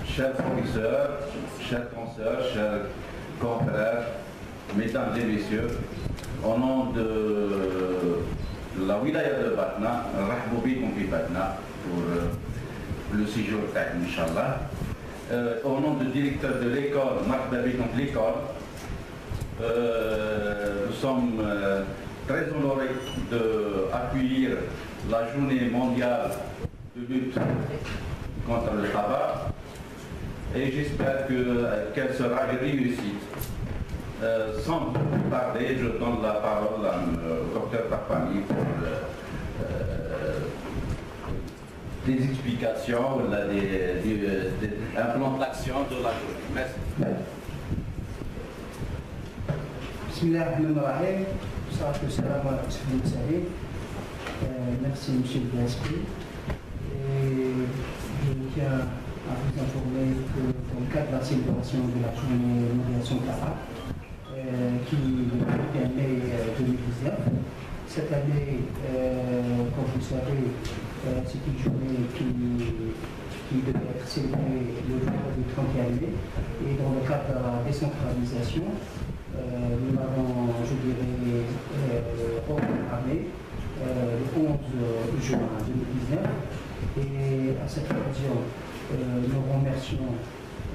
Chers professeurs, chers consoeurs, chers confrères, mesdames et messieurs, au nom de la wilaya de Batna, Rahbou bikum fi Batna pour le séjour d'Aïn, Inch'Allah. Au nom du directeur de l'école, Marhaba bikum l'école, nous sommes très honorés d'accueillir la journée mondiale de lutte contre le tabac et j'espère qu'elle sera une réussite. Sans plus tarder, je donne la parole au docteur Tapani pour des explications, un plan d'action de la journée. Merci. Bismillahirrahmanirrahim. Merci Monsieur le DSP. Je tiens à vous informer que dans le cadre de la célébration de la journée mondiale sans tabac, qui est le 1er mai 2019, cette année, comme vous le savez, c'est une journée qui devait être célébrée le vendredi 31 mai. Et dans le cadre de la décentralisation, nous l'avons, je dirais, reprogrammé le 11 juin 2019. Et à cette occasion, nous remercions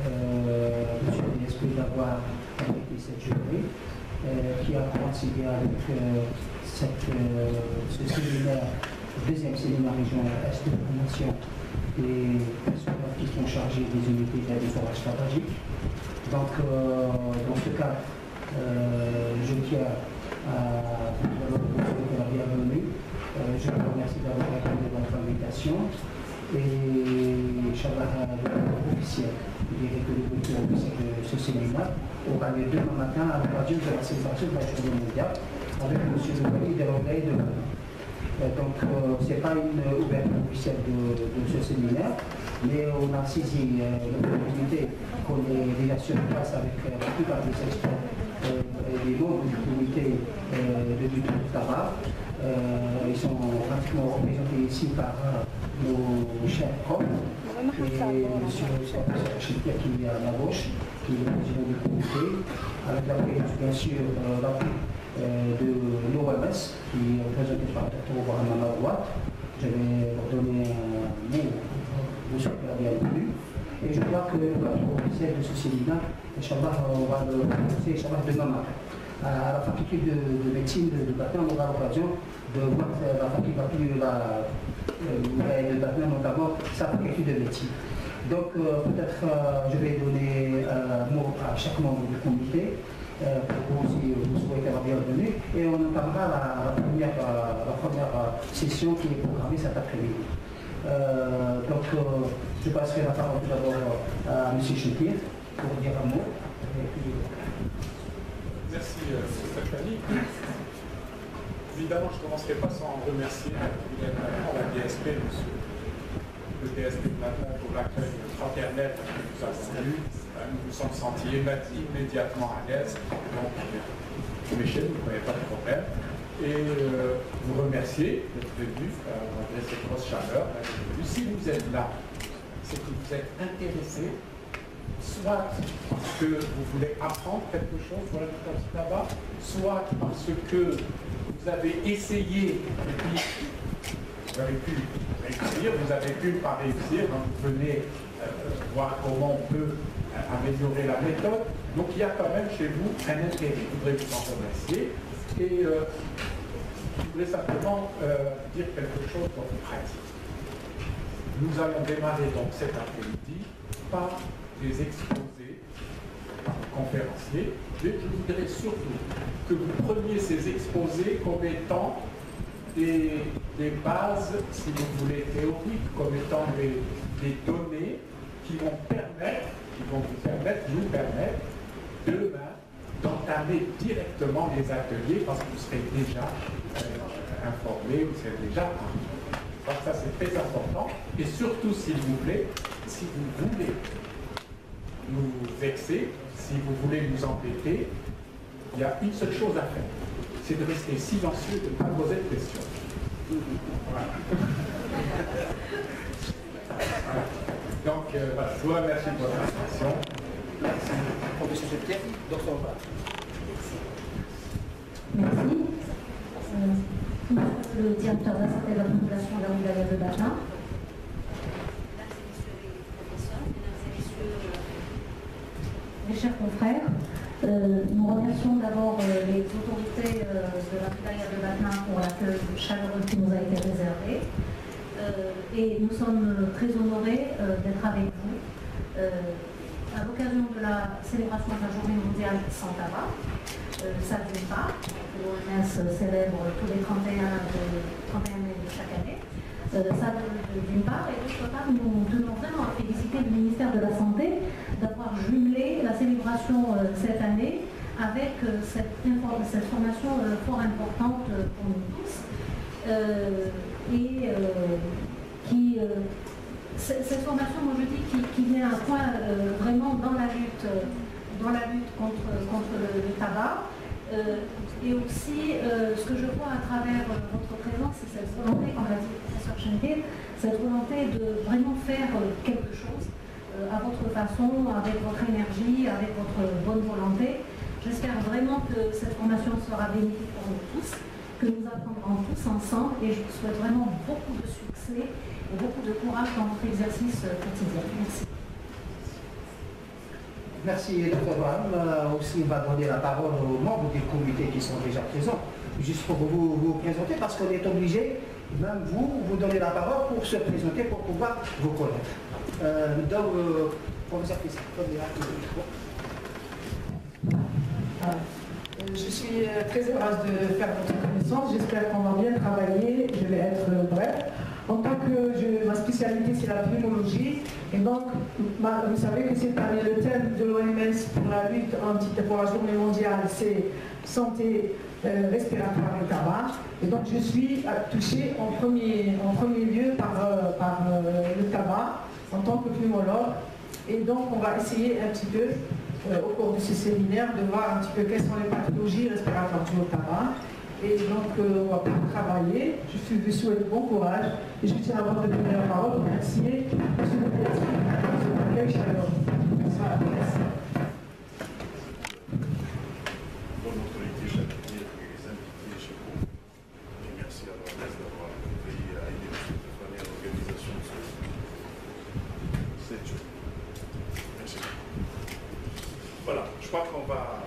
M. le DSP d'avoir invité cette journée qui a coïncidé avec ce séminaire, le deuxième séminaire régional Est de promotion des personnes qui sont chargées des unités d'aide au forage tabagique. Donc, dans ce cadre, je tiens à vous souhaiter la bienvenue. Je vous remercie d'avoir répondu à votre invitation. Et Inch'Allah, le officiel, je dirais que le comité officiel de ce séminaire aura lieu demain matin à l'occasion de la célébration de la journée mondiale avec M. le Wali de l'Anglais de donc, ce n'est pas une ouverture officielle de ce séminaire, mais on a saisi l'opportunité qu'on est déjà sur place avec la plupart des experts et les membres du comité de lutte contre le tabac. Ils sont pratiquement représentés ici par nos chers profs et M. le Chipia qui est à ma gauche, qui est le président du comité, avec la présence bien sûr de l'OMS qui est représenté par le Dr Obrahman à droite. Je vais leur donner un mot pour vous souhaiter la bienvenue. Et je crois que le officiel de ce séminaire, Inch'Allah, on va le commencer demain matin. À la faculté de médecine de Batna, on aura l'occasion de voir la faculté de Batna, notamment sa faculté de médecine. Donc peut-être je vais donner un mot à chaque membre du comité pour vous aussi vous souhaiter la bienvenue et on entamera la première session qui est programmée cet après-midi. Donc je passerai la parole tout d'abord à M. Chekir pour dire un mot. Merci, M. Stéphanie. Évidemment, je ne commencerai pas sans remercier la DSP, le DSP de Batna pour l'accueil fraternel que nous avons eu. Nous nous sommes sentis immédiatement à l'aise. Donc, mes chez nous, vous n'avez pas de problème. Et vous remercier d'être venu, malgré cette grosse chaleur. Si vous êtes là, c'est que vous êtes intéressé, soit parce que vous voulez apprendre quelque chose sur la lutte contre le tabac, soit parce que vous avez essayé et puis vous avez pu réussir, vous avez pu ne pas réussir, donc vous venez voir comment on peut améliorer la méthode. Donc il y a quand même chez vous un intérêt. Je voudrais vous en remercier et je voudrais simplement dire quelque chose dans le pratique. Nous allons démarrer donc cet après-midi par des exposés par le conférencier. Je voudrais surtout que que vous preniez ces exposés comme étant des bases, si vous voulez, théoriques, comme étant des données qui vont nous permettre demain d'entamer directement les ateliers parce que vous serez déjà informés, vous serez déjà armés. Donc ça c'est très important. Et surtout, s'il vous plaît, si vous voulez nous vexer, si vous voulez nous embêter, il y a une seule chose à faire, c'est de rester silencieux, de ne pas poser de questions. Voilà. Voilà. Donc, voilà, je vous remercie pour votre attention. Merci. Professeur Septier, docteur Oba. Merci. Le directeur de la santé de la population de la wilaya de Batna. Mesdames et messieurs les professeurs, mesdames et messieurs mes chers confrères, nous remercions d'abord les autorités de la wilaya de Batna pour l'accueil chaleureux qui nous a été réservé. Et nous sommes très honorés d'être avec vous à l'occasion de la célébration de la journée mondiale sans tabac. Ça d'une part, l'OMS célèbre tous les 31 mai de chaque année. Ça d'une part, et d'autre part, nous tenons vraiment à féliciter le ministère de la Santé d'avoir jumelé la célébration cette année avec cette formation fort importante pour nous tous. Cette formation, moi je dis, qui met un point vraiment dans la lutte contre le tabac. Et aussi, ce que je vois à travers votre présence, c'est cette volonté, comme l'a dit le professeur Schenkel, cette volonté de vraiment faire quelque chose à votre façon, avec votre énergie, avec votre bonne volonté. J'espère vraiment que cette formation sera bénéfique pour nous tous, que nous apprendrons tous ensemble, et je vous souhaite vraiment beaucoup de succès et beaucoup de courage dans votre exercice quotidien. Merci. Merci, Dr. Brown. Aussi, on va donner la parole aux membres du comité qui sont déjà présents, juste pour vous présenter, parce qu'on est obligé, même vous donner la parole pour se présenter, pour pouvoir vous connaître. Donc, professeur Christophe, je suis très heureuse de faire votre connaissance. J'espère qu'on va bien travailler. Je vais être bref. En tant que ma spécialité, c'est la pneumologie. Et donc, vous savez que cette année, le thème de l'OMS pour la lutte pour la journée mondiale, c'est santé respiratoire et tabac. Et donc, je suis touchée en premier lieu par le tabac en tant que pneumologue. Et donc, on va essayer un petit peu, au cours de ce séminaire, de voir un petit peu quelles sont les pathologies respiratoires dues au tabac. Et donc, on va pouvoir travailler. Je vous souhaite bon courage. Et je tiens avant de donner la parole pour remercier M. le Président pour ce accueil chaleureux. Merci. Bonne autorité chaque année et les invités chez vous. Et merci à l'OMS d'avoir veillé à aider M. Stéphane à l'organisation de cette journée. Merci. Voilà, je crois qu'on va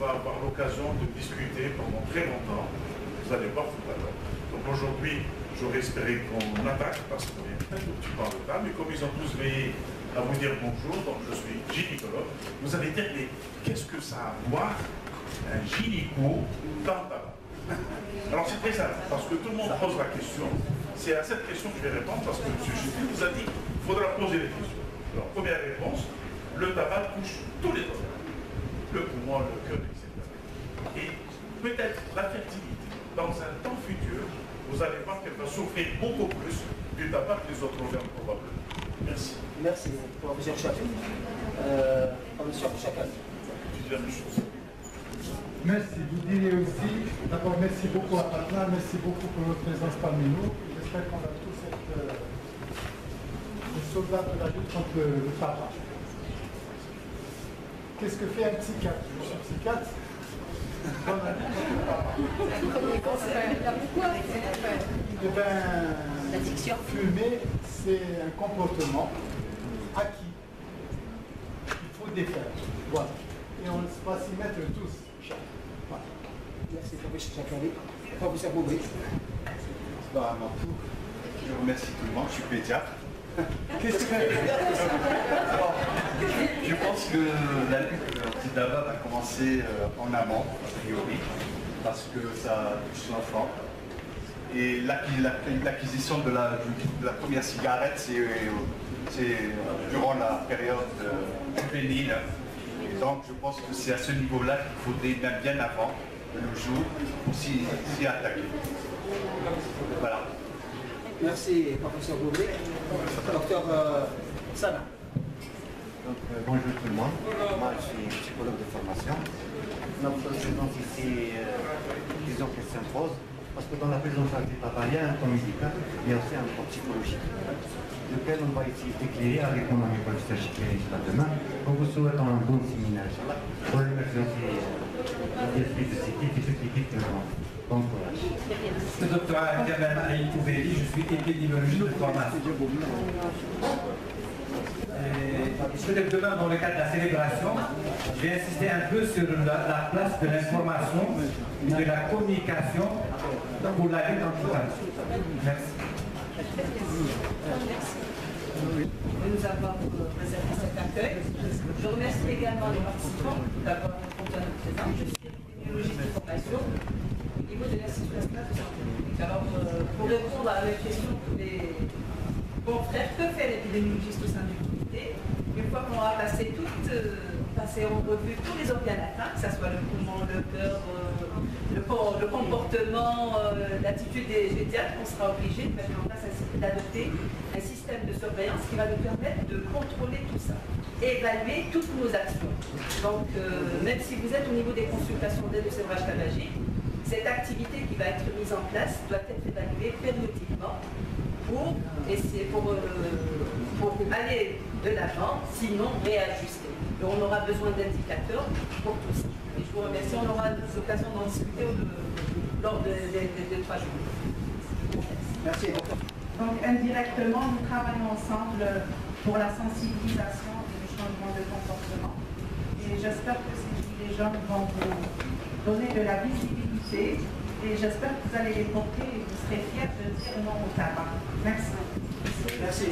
avoir l'occasion de discuter pendant très longtemps. Vous allez voir tout à l'heure. Donc aujourd'hui, j'aurais espéré qu'on attaque parce qu'on est un tout petit peu en retard, mais comme ils ont tous veillé à vous dire bonjour, donc je suis gynécologue, vous allez dire, mais qu'est-ce que ça a à voir un gynéco dans le tabac? Alors c'est très simple, parce que tout le monde pose la question. C'est à cette question que je vais répondre, parce que M. Chipou vous a dit qu'il faudra poser des questions. Alors première réponse, le tabac touche tous les organes. Le poumon, le cœur, etc. Et peut-être la fertilité, dans un temps futur, vous allez voir qu'elle va souffrir beaucoup plus du tabac que les autres organes probablement. Merci. Merci, professeur Chacal. Professeur Chacal. Merci. Vous direz aussi, d'abord merci beaucoup à Patna, merci beaucoup pour votre présence parmi nous. J'espère qu'on a tous cette sauvegarde de la lutte contre le tabac. Qu'est-ce que fait un psychiatre? Je suis psychiatre. Eh bien, fumer, c'est un comportement acquis. Il faut défaire. Voilà. Et on va s'y mettre tous. Voilà. Merci, professeur Chakali. Professeur Boubry. Bon, à mon tour, je remercie tout le monde, je suis pédiatre. Qu'est-ce que Alors, je pense que la lutte anti-tabac va commencer en amont, a priori. parce que ça touche l'enfant. Et l'acquisition de la première cigarette, c'est durant la période juvénile. Et donc je pense que c'est à ce niveau-là qu'il faudrait, même bien avant le jour, pour s'y attaquer. Voilà. Merci, professeur Goulet. Docteur Sana. Donc, bonjour tout le monde. Moi, je suis psychologue de formation. Notre présence ici, disons qu'elle s'impose, parce que dans la prise en charge du papa, il y a un temps médical, mais aussi un temps psychologique, lequel on va essayer d'éclairer avec mon ami professeur Chikiri demain, en vous souhaitant un bon séminaire. Pour remercier aussi l'esprit de cette équipe et toute l'équipe de bon courage. Le docteur Kamel Aït Ouveri, je suis épidémiologiste de formation. Peut-être demain, dans le cadre de la célébration, je vais insister un peu sur la place de l'information et de la communication pour la lutte anti-cancer. Merci. De nous avoir présenté cet accueil. Je remercie également les participants d'avoir répondu à notre présence. Je suis épidémiologiste de formation au niveau de l'Institut national de santé publique. Alors, pour répondre à la question des confrères, que fait l'épidémiologiste au sein du comité? Une fois qu'on aura passé en revue tous les organes atteints, que ce soit le poumon, le cœur, le comportement, l'attitude des pédiatres, on sera obligé de mettre en place d'adopter un système de surveillance qui va nous permettre de contrôler tout ça et évaluer toutes nos actions. Donc, même si vous êtes au niveau des consultations d'aide au sévrage tabagique, cette activité qui va être mise en place doit être évaluée périodiquement pour aller de l'avant, sinon réajuster. Et on aura besoin d'indicateurs pour tout ça. Et je vous remercie, on aura l'occasion d'en discuter lors des 3 jours. Merci. Donc indirectement, nous travaillons ensemble pour la sensibilisation et le changement de comportement. Et j'espère que ces gilets jaunes vont vous donner de la visibilité et j'espère que vous allez les porter et vous serez fiers de dire non au tabac. Merci. Merci.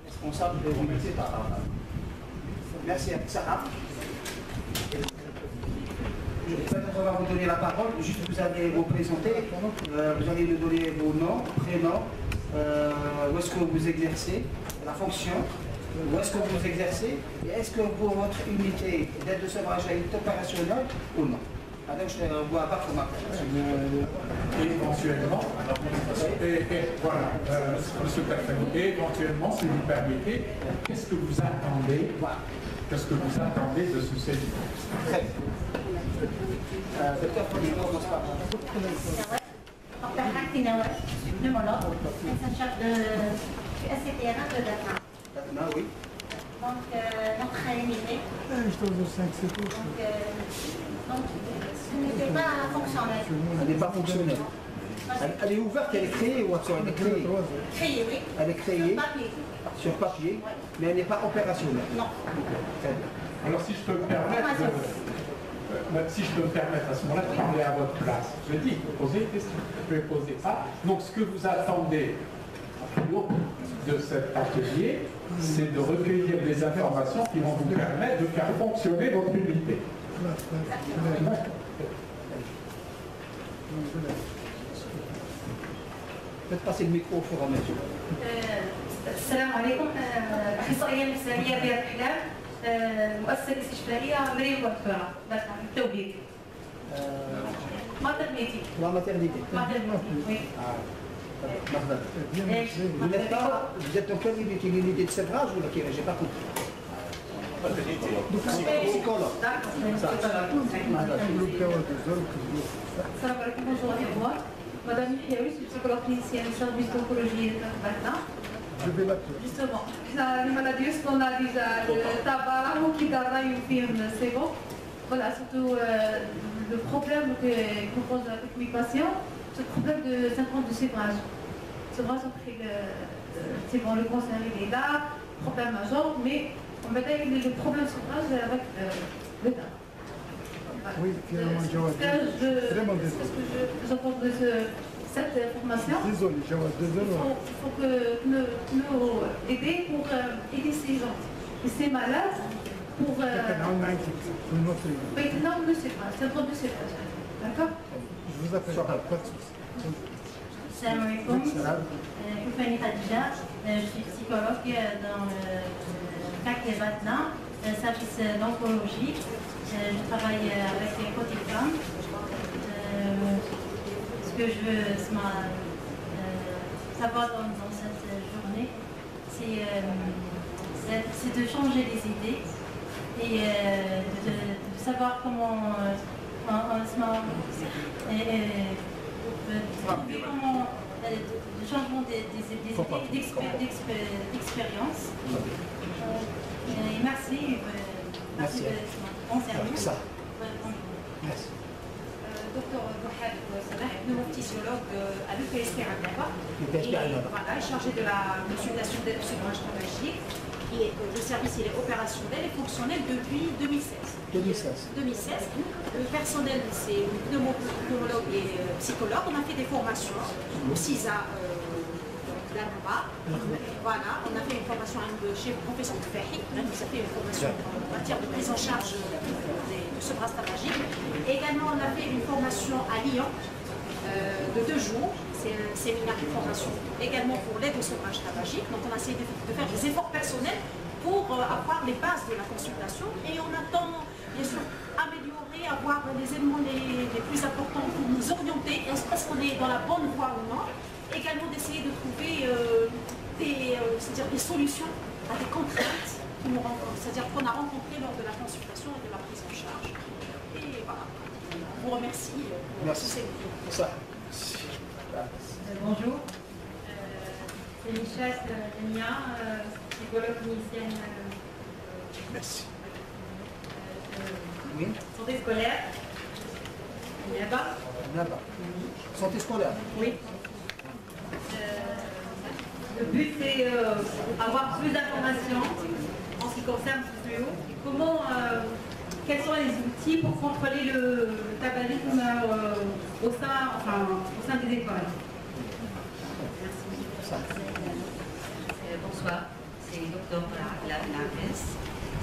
Responsable de l'unité par. Merci, Sarah. Peut-être on va vous donner la parole, juste vous allez vous présenter, vous allez nous donner vos noms, prénoms, où est-ce que vous exercez, la fonction, où est-ce que vous exercez, et est-ce que pour votre unité d'aide de sevrage est opérationnelle ou non. Alors je ne vois pas comment. Éventuellement, voilà, monsieur Perfani, éventuellement, si vous permettez, qu'est-ce que vous attendez de ce séminaire? Très bien. Docteur Polino, bonsoir. Docteur Hakti Nawal, pneumologue, médecin-chef du SCTR de Dakar. Dakar, oui. Donc, notre unité. Donc, ce n'était pas fonctionnel. Elle n'est pas fonctionnelle. Elle est ouverte, elle est créée ou elle est créée? Créée, oui. Elle est créée sur papier. Sur papier, oui. Mais elle n'est pas opérationnelle. Non. Très bien. Alors si je peux me permettre, à ce moment-là de parler à votre place, je dis, posez une question, je vais poser ça. Donc ce que vous attendez de cet atelier, c'est de recueillir des informations qui vont vous permettre de faire fonctionner votre unité. Faites passer le micro au fur et à mesure. السلام عليكم. الاخصائيه النفسانيه بيان احلام مؤسسه الاستشفائيه مريم والدكتوره بالتوحيد. ماترنيتي. La maternité. Oui. Vous êtes dans quelle unité? L'unité de sévrage ou laquelle? J'ai pas compris. Psychologue. السلام عليكم. Bonjour à moi. Madame Mihaoui, je suis psychologue clinicienne au service d'oncologie de Batna. Justement, les maladies qu'on a déjà, le tabac, le kidara, le film, c'est bon. Voilà, surtout le problème qu'on pose avec mes patients, c'est le problème de syndrome de sévrage. Sévrage, c'est bon, le cancer il est là, problème majeur, mais on va dire le problème de sévrage avec le tabac. Oui, finalement, ce que j'entends de cette formation. Désolé, il faut que nous aider pour aider ces gens. c'est malade pour... Oui, non, ne sais pas, syndrome de cépage. D'accord? Je vous appelle. Salam alaikum. Koufani Khadija. Je suis psychologue dans le CAC et Batna, service d'oncologie. Je travaille avec les côtés femmes. Ce que je veux savoir dans cette journée, c'est de changer les idées et de savoir comment le changement des idées, d'expérience. Merci. Merci de mon service. Merci. Docteur Mohamed Salah, pneumophysiologue à l'UPSP à Annaba. Voilà, chargé de la consultation des sevrage tabagique. Le service il est opérationnel et fonctionnel depuis 2016. 2016. Le personnel, c'est pneumologue et psychologue. On a fait des formations au CISA d'Annaba. Voilà, on a fait une formation chez le professeur Fahi. On a fait une formation en matière de prise en charge de sevrage tabagique. Également, on a fait une formation à Lyon de 2 jours. C'est un séminaire de formation également pour l'aide au sevrage tabagique. Donc on a essayé de faire des efforts personnels pour avoir les bases de la consultation et on attend bien sûr améliorer, avoir les éléments les plus importants pour nous orienter. Est-ce qu'on est dans la bonne voie ou non? Également d'essayer de trouver des solutions à des contraintes c'est-à-dire qu'on a rencontrées lors de la consultation et de la prise en charge. Et voilà, je vous remercie. Merci. Bonjour, c'est Michel Denia, psychologue clinicienne. Merci. Santé scolaire. Là-bas. Santé scolaire. Oui. Le but c'est avoir plus d'informations en ce qui concerne ce fléau. Quels sont les outils pour contrôler le tabagisme au sein des écoles? Bonsoir, c'est Dr Lavinarves,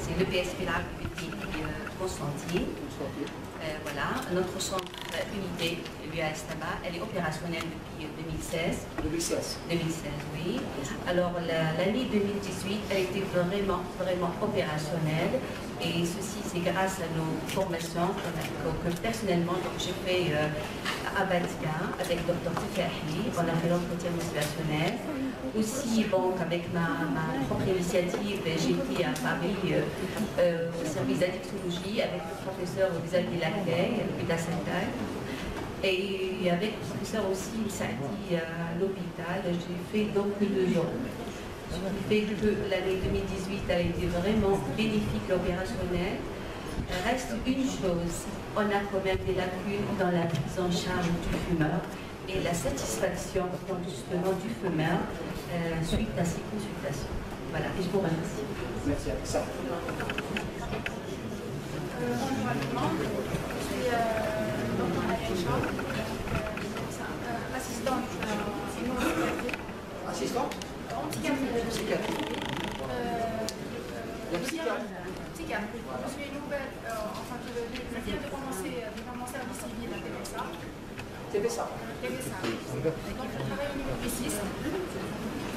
c'est l'EPSP Constantine. Voilà, notre centre unité, l'UAS-Tabac, elle est opérationnelle depuis 2016. 2016, oui. Alors l'année 2018, elle était vraiment opérationnelle. Et ceci, c'est grâce à nos formations que personnellement j'ai fait à Batika avec Dr Tifahi. On a fait l'entretien motivationnel. Aussi, avec ma propre initiative, j'ai été à Paris au service d'addictologie avec le professeur Xavier Lacay, à Saint-Anne. Et avec le professeur aussi Saadi à l'hôpital, j'ai fait donc 2 jours. Ce qui fait que l'année 2018 a été vraiment bénéfique et opérationnelle. Reste une chose, on a quand même des lacunes dans la prise en charge du fumeur et la satisfaction justement du fumeur suite à ces consultations. Voilà, et je vous remercie. Merci à ça. Bonjour à tout le monde, je suis Dr Aïcha, assistante en psychiatrie. Psychiatre. Je suis nouvelle, je viens de commencer dans mon service civil à TBSA. Donc je travaille au niveau du 6.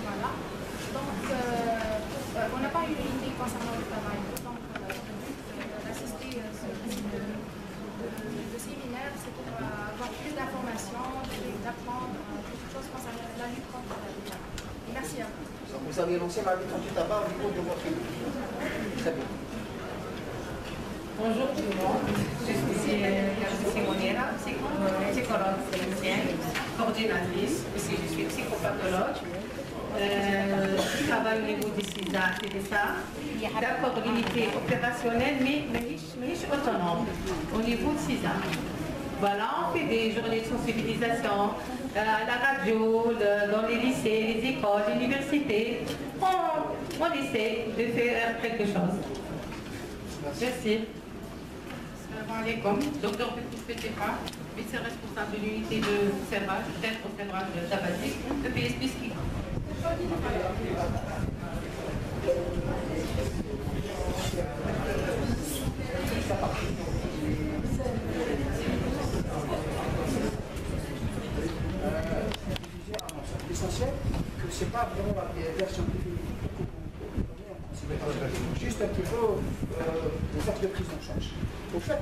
Voilà. Donc on n'a pas une unité concernant le travail. Donc le but d'assister à ce type de séminaire, c'est pour avoir plus d'informations, d'apprendre quelque chose concernant la lutte contre la tabac. Merci à vous. Donc vous avez lancé la lutte contre le tabac au niveau de votre unité. Très bien. Bonjour tout le monde, je suis Simoniera, psychologue clinicienne, coordinatrice, aussi je suis psychopathologue. Je travaille au niveau des CISA et des SA, d'accord, l'unité opérationnelle, mais autonome, au niveau de CISA. Voilà, on fait des journées de sensibilisation à la radio, dans les lycées, les écoles, les universités. On essaie de faire quelque chose. Merci. Assalamualaikum, Dr Petefa, vice-responsable de l'unité de servage, d'aide au servage tabagique de PSP Ski. juste un petit peu le fait de prise en charge. Au fait,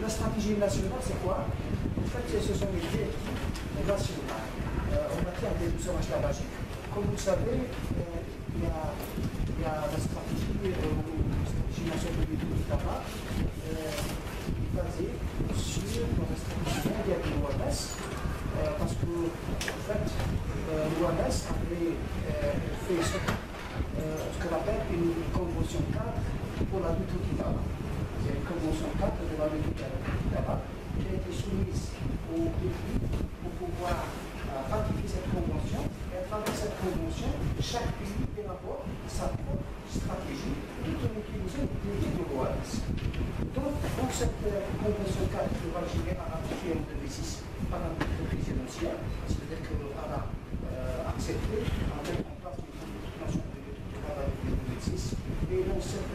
la stratégie nationale, c'est quoi? En fait, ce sont les directives nationales en matière de l'usage tabagique. Comme vous le savez, il y a la stratégie nationale de l'étude du tabac basée sur la stratégie mondiale de l'OMS, parce que, en fait, l'OMS avait fait ce qu'on appelle une convention cadre pour la lutte anti-tabac. C'est une convention cadre de la lutte anti-tabac qui a été soumise au pays pour pouvoir ratifier cette convention. Et à travers cette convention, chaque pays élabore sa propre stratégie tout en utilisant l'idée de l'OMS. Donc, dans cette convention cadre que l'Algérie a ratifiée en 2006 par un décret présidentiel, c'est-à-dire qu'elle a accepté à mettre en place une convention de 2006. Et dans cette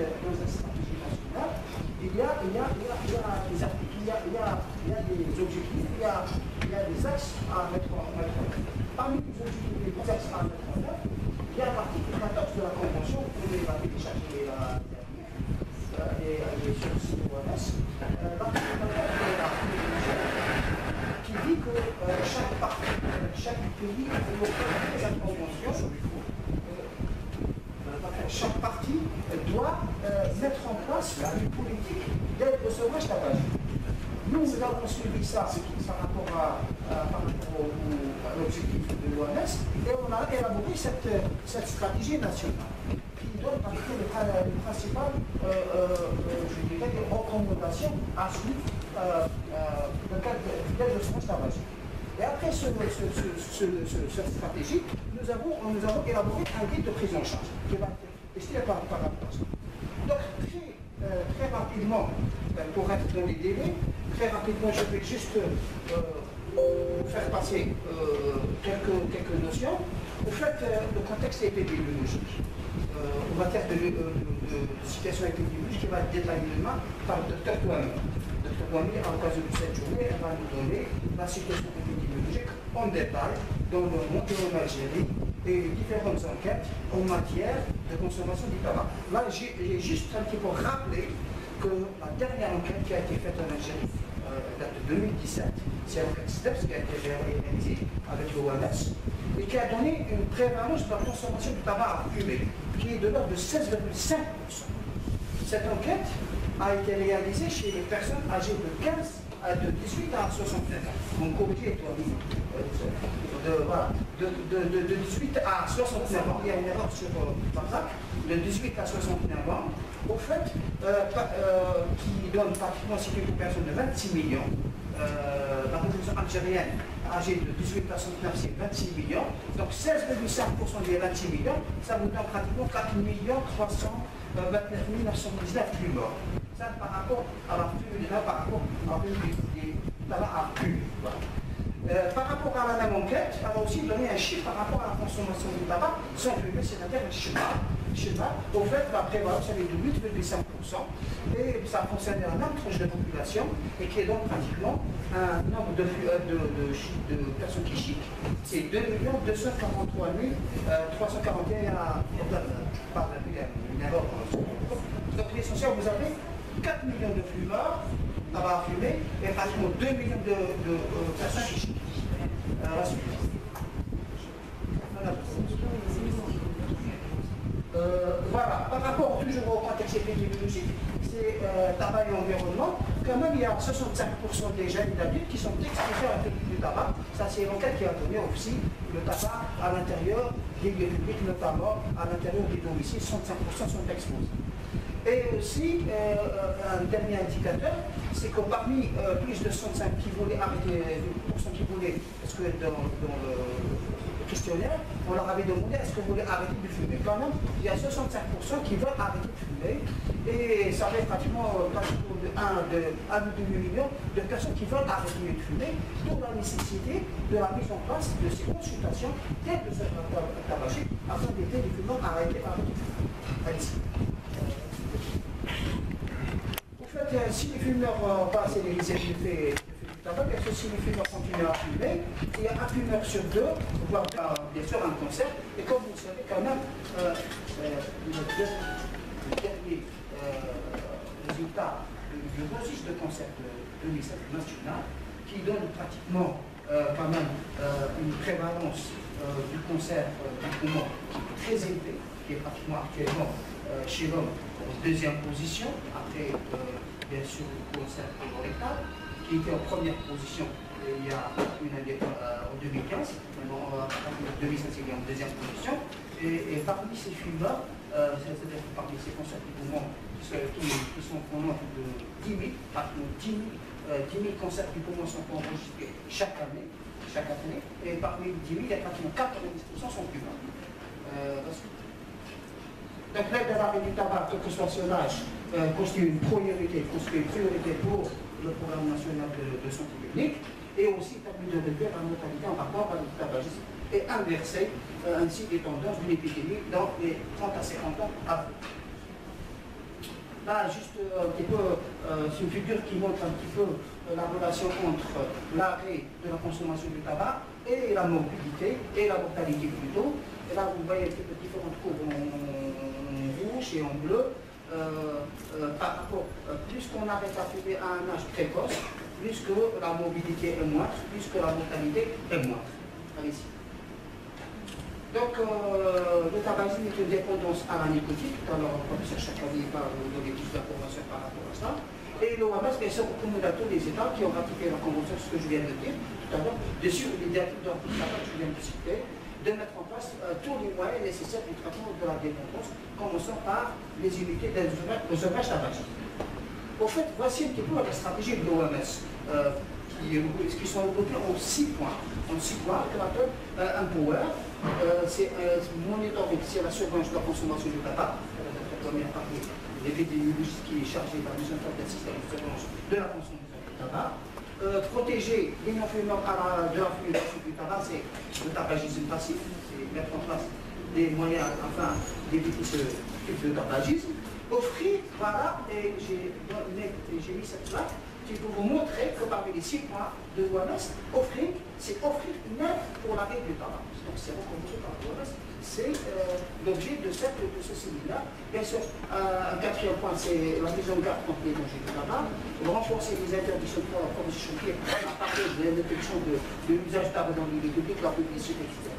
stratégie nationale, il y a des articles, il y a des objectifs, il y a des axes à mettre en œuvre. Parmi les objectifs et les axes à mettre en œuvre, il y a l'article 14 de la Convention, vous l'avez téléchargé la dernière, et elle est sur le site de l'OMS. L'article 14 de la Convention qui dit que chaque pays européen cette convention, chaque partie doit mettre en place une politique d'aide au sevrage tabagique. Nous avons suivi ça par rapport à l'objectif de l'OMS et on a élaboré cette stratégie nationale qui donne par exemple les principales je dirais, des recommandations à suivre dans le cadre d'aide au sevrage tabagique. Et après cette stratégie, nous avons élaboré un guide de prise en charge qui va être testé par rapport à ça. Donc très rapidement, pour être dans les délais, très rapidement je vais juste faire passer quelques notions. Au fait, le contexte épidémiologique, en matière de situation épidémiologique qui va être détaillée par le Dr Touami. Dr Touami, à l'occasion de cette journée, elle va nous donner la situation épidémiologique en détail dans le monde et en Algérie et les différentes enquêtes en matière de consommation du tabac. Là, j'ai juste un petit peu rappelé que la dernière enquête qui a été faite en Algérie date de 2017, c'est l'enquête STEPS qui a été réalisée avec l'OMS et qui a donné une prévalence de la consommation du tabac à fumer qui est de l'ordre de 16,5%. Cette enquête a été réalisée chez les personnes âgées de 18 à 69 ans. Mon corrigé est toi, de 18 à 69 ans, il y a une erreur sur Barzac, de 18 à 69 ans, au fait, qui donne pratiquement c'est une personne de 26 millions. La population algérienne âgée de 18 à 69, c'est 26 millions. Donc 16,5% des 26 millions, ça vous donne pratiquement 4 329 919 plus morts. Ça par rapport à la fume, par rapport à la tabac à fume. Par rapport à la même enquête, elle a aussi donné un chiffre par rapport à la consommation du tabac sans fumer, c'est-à-dire le schéma. Au fait, la prévalence elle est de 8,5% et ça concerne la même tranche de population et qui est donc pratiquement un nombre de personnes qui chiquent. C'est 2 243 341 par une erreur. Donc l'essentiel, vous avez 4 millions de fumeurs, tabac à fumer, et pratiquement 2 millions de personnes qui chiquent. La suite. Voilà, par rapport toujours au contexte épidémiologique, c'est tabac et environnement, quand même il y a 65% des jeunes adultes qui sont exposés à l'effet du tabac. Ça c'est l'enquête qui a donné aussi le tabac à l'intérieur des lieux publics, notamment à l'intérieur des domiciles, 65% sont exposés. Et aussi, un dernier indicateur, c'est que parmi plus de 65 qui voulaient arrêter, qui voulaient, parce que dans le questionnaire, on leur avait demandé est-ce que vous voulez arrêter de fumer. Quand même, il y a 65% qui veulent arrêter de fumer, et ça fait pratiquement de 1 à 2 millions de personnes qui veulent arrêter de fumer, d'où la nécessité de la mise en place de ces consultations d'aide de ce tabagique afin d'aider les fumeurs à arrêter de fumer. Allez-y. En fait, si les fumeurs n'ont pas assez les du tabac, parce que si les fumeurs continuent à fumer, il y a un fumeur sur deux, voire bien sûr un cancer. Et comme vous le savez, quand même, le dernier résultats du registre de concept de l'ISF national qui donne pratiquement quand même une prévalence du cancer du poumon qui est très élevée, qui est pratiquement actuellement chez l'homme en deuxième position, après bien sûr le cancer colorectal, qui était en première position il y a une année en 2015, maintenant en 2016 il est en deuxième position, et parmi ces films-là, c'est-à-dire parmi ces cancers du poumon qui sont au nombre de 10 000, pratiquement 10 000 cancers du poumon sont enregistrés chaque année, et parmi les 10 000, il y a pratiquement 90% sont cubains. Donc l'aide à l'arrêt du tabac, quel que soit son âge, constitue une priorité pour le programme national de santé publique, et aussi permet de réduire la mortalité en rapport avec le tabagisme et inverser ainsi les tendances d'une épidémie dans les 30 à 50 ans à venir. Là, juste un petit peu, c'est une figure qui montre un petit peu la relation entre l'arrêt de la consommation du tabac et la morbidité et la mortalité plutôt. Et là, vous voyez différentes courbes en rouge et en bleu. Par rapport, plus qu'on arrête à fumer à un âge précoce, plus que la morbidité est moindre, plus que la mortalité est moindre. Ici. Donc, le tabagisme est une dépendance à la nicotine. Tout à l'heure, le professeur Chakali va vous donner plus d'informations par rapport à ça. Et l'OMS, bien sûr, recommande à tous les États qui ont ratifié la convention, ce que je viens de dire tout à l'heure, de suivre les directives de tabac que je viens de citer, de mettre en place tous les moyens nécessaires du traitement de la dépendance, commençant par les unités de sevrage tabagique. Au fait, voici un petit peu la stratégie de l'OMS, qui sont regroupées en 6 points. En 6 points, qu'on appelle un power. C'est monitoring, c'est la surveillance de la consommation du tabac, la première partie, l'épidémiologiste qui est chargé par le centre d'assistance de surveillance de la consommation du tabac. Protéger les non-fumeurs de la fumée du tabac, c'est le tabagisme passif, c'est mettre en place des moyens afin d'éviter ce type de tabagisme. Offrir, voilà, et j'ai mis cette plaque qui pour vous montrer que parmi les 6 points de l'OMS, c'est offrir une aide pour l'arrêt du tabac. Donc c'est recommandé par l'OMS, c'est l'objet de ce séminaire. Bien sûr, un quatrième point, c'est la mise en garde contre les dangers du tabac, renforcer les interdictions pour la promotion qui à partir de l'interdiction de l'usage du tabac dans le milieu public, la publicité, etc.